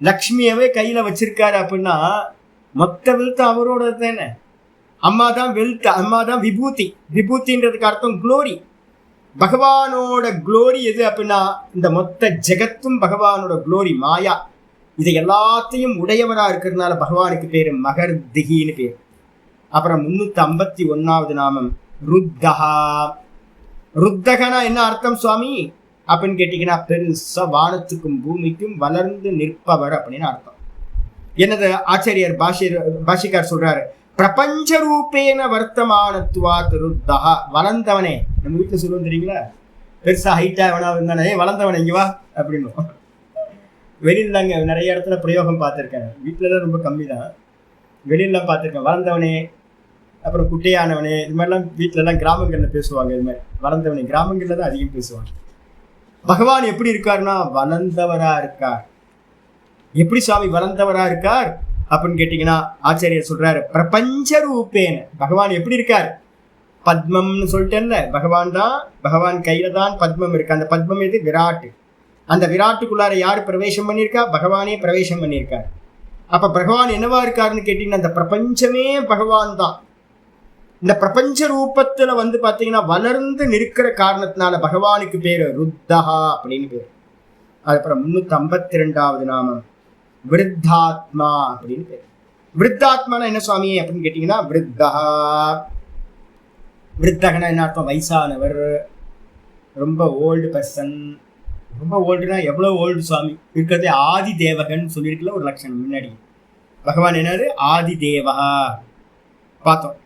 லக்ஷ்மியவே கையில வச்சிருக்காரு அப்படின்னா மொத்த வெல்த் அவரோட தானே. அம்மா தான் வெல்த், அம்மா தான் விபூதி. விபூதின்றதுக்கு அர்த்தம் குளோரி. பகவானோட குளோரி எது அப்படின்னா இந்த மொத்த ஜெகத்தும் பகவானோட குளோரி மாயா. இதை எல்லாத்தையும் உடையவரா இருக்கிறதுனால பகவானுக்கு பேரு மகர்திஹின்னு பேர். அப்புறம் 351வது நாமம் ருத்தகா. ருத்தகனா என்ன அர்த்தம் சுவாமி அப்படின்னு கேட்டீங்கன்னா பெருசா வானத்துக்கும் பூமிக்கும் வளர்ந்து நிற்பவர் அப்படின்னு அர்த்தம். என்னது ஆச்சாரியர் பாஷிகார் சொல்றாரு, பிரபஞ்ச ரூபேன வர்த்தமானத்துவாத் ருத்தகா. வளர்ந்தவனே. நம்ம வீட்டுல சொல்லுவோம் தெரியுங்களா, பெருசா ஹைட்டா எவனா இருந்தானே வளர்ந்தவனே இங்க வா அப்படின்னு. வெளியில தாங்க நிறைய இடத்துல பிரயோகம் பார்த்துருக்கேன். வீட்டுலதான் ரொம்ப கம்மி தான், வெளியிலாம் பார்த்துருக்கேன். வளர்ந்தவனே, அப்புறம் குட்டையானவனே, இது மாதிரிலாம் வீட்டிலலாம் கிராமங்களில் பேசுவாங்க. இது மாதிரி வளர்ந்தவனே கிராமங்களில் தான் அதிகம் பேசுவாங்க. பகவான் எப்படி இருக்காருன்னா வளர்ந்தவரா இருக்கார். எப்படி சுவாமி வளர்ந்தவரா இருக்கார் அப்படின்னு கேட்டீங்கன்னா ஆச்சாரியர் சொல்றாரு, பிரபஞ்ச ரூபேன. பகவான் எப்படி இருக்கார்? பத்மம்னு சொல்லிட்டேன்ல, பகவான் தான். பகவான் கையில தான் பத்மம் இருக்கு. அந்த பத்மம் எது? விராட்டு. அந்த விராட்டுக்குள்ளார யாரு பிரவேசம் பண்ணியிருக்கா? பகவானே பிரவேசம் பண்ணியிருக்கார். அப்ப பகவான் என்னவா இருக்காருன்னு கேட்டீங்கன்னா அந்த பிரபஞ்சமே பகவான் தான். இந்த பிரபஞ்ச ரூபத்துல வந்து பாத்தீங்கன்னா வளர்ந்து நிற்கிற காரணத்தினால பகவானுக்கு பேரு ருத்தகா அப்படின்னு பேரு. அதுக்கப்புறம் 352வது நாமம் விருத்தாத்மா அப்படின்னு பேரு. விருத்தாத்மானா என்ன சுவாமி அப்படின்னு கேட்டீங்கன்னா விருத்தகா. விருத்தகனா என்ன அர்த்தம்? வயசானவர், ரொம்ப ஓல்டு பர்சன். ரொம்ப ஓல்டுனா எவ்வளவு ஓல்டு சுவாமி? இருக்கிறதே ஆதி தேவகன் சொல்லியிருக்கல ஒரு லட்சணம் முன்னாடி. பகவான் என்னது? ஆதி தேவகா பார்த்தோம்.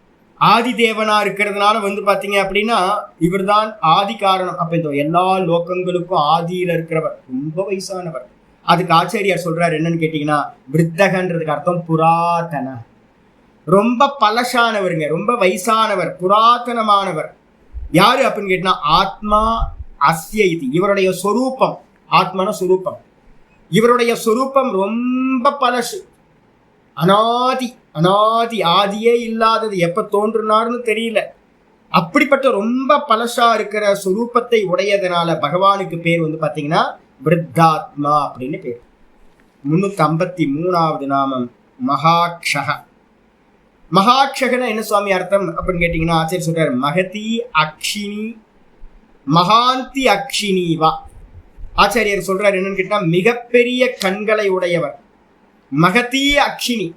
ஆதி தேவனா இருக்கிறதுனால வந்து பாத்தீங்க அப்படின்னா இவர் தான் ஆதி காரணம். அப்ப இந்த எல்லா லோகங்களுக்கும் ஆதியில இருக்கிறவர், ரொம்ப வயசானவர். அதுக்கு ஆச்சாரியார் சொல்றாரு என்னன்னு கேட்டீங்கன்னா விருத்தகன்றதுக்கு அர்த்தம் புராதன. ரொம்ப பழசானவருங்க, ரொம்ப வயசானவர், புராதனமானவர். யாரு அப்படின்னு கேட்டீங்கன்னா ஆத்மா அஸ்ய இது. இவருடைய சொரூபம், ஆத்மான சொரூபம், இவருடைய சொரூபம் ரொம்ப பழசு, அனாதி. அனாதி, ஆதியே இல்லாதது, எப்ப தோன்றுனார்னு தெரியல. அப்படிப்பட்ட ரொம்ப பழசா இருக்கிற சொரூபத்தை உடையதுனால பகவானுக்கு பேர் வந்து பாத்தீங்கன்னா விருத்தாத்மா அப்படின்னு பேர். 353வது நாமம் மகாக்ஷக. மகாக்ஷகனா என்ன சுவாமி அர்த்தம் அப்படின்னு கேட்டீங்கன்னா ஆச்சாரியர் சொல்றாரு, மகதி அக்ஷினி மகாந்தி அக்ஷினிவா. ஆச்சாரியர் சொல்றாரு என்னன்னு கேட்டா மிகப்பெரிய கண்களை உடையவர். மகதி அக்ஷினி,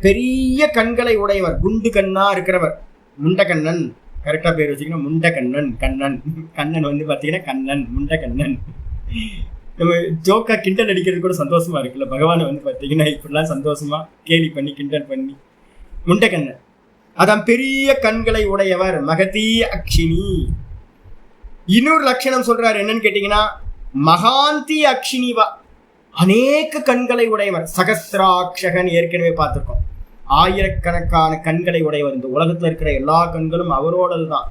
பெரிய கண்களை உடையவர், குண்டு கண்ணா இருக்கிறவர். முண்டகண்ணன், கரெக்டா பேர் வச்சுக்கணும், முண்டகண்ணன். கண்ணன், கண்ணன் வந்து பாத்தீங்கன்னா கண்ணன், முண்டகண்ணன். நம்ம ஜோக்கா கிண்டல் அடிக்கிறது கூட சந்தோஷமா இருக்குல்ல. பகவானை வந்து பாத்தீங்கன்னா இப்படிலாம் சந்தோஷமா கேலி பண்ணி கிண்டல் பண்ணி. முண்டகண்ணன் அதான் பெரிய கண்களை உடையவர், மகதி அக்ஷினி. இன்னொரு லட்சணம் சொல்றாரு என்னன்னு கேட்டீங்கன்னா மகாந்தி அக்ஷினிவா, அநேக கண்களை உடையவர். சகசிராட்சகன் ஏற்கனவே பார்த்திருக்கோம். ஆயிரக்கணக்கான கண்களை உடையவர். இந்த உலகத்துல இருக்கிற எல்லா கண்களும் அவரோடது தான்.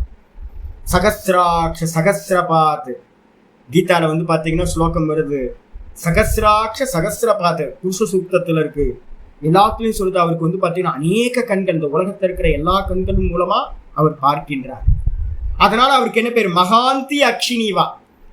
சகசிராட்ச சகசிரபாத். கீதால வந்து பாத்தீங்கன்னா ஸ்லோகம் வருது, சகசிராட்ச சகசிரபாத், புருஷ சூக்தத்துல இருக்கு. எல்லாத்துலயும் சொல்லுது அவருக்கு வந்து பாத்தீங்கன்னா அநேக கண்கள், இந்த உலகத்துல இருக்கிற எல்லா கண்களும் மூலமா அவர் பார்க்கின்றார். அதனால அவருக்கு என்ன பேர்? மகாந்தி அக்ஷினிவா.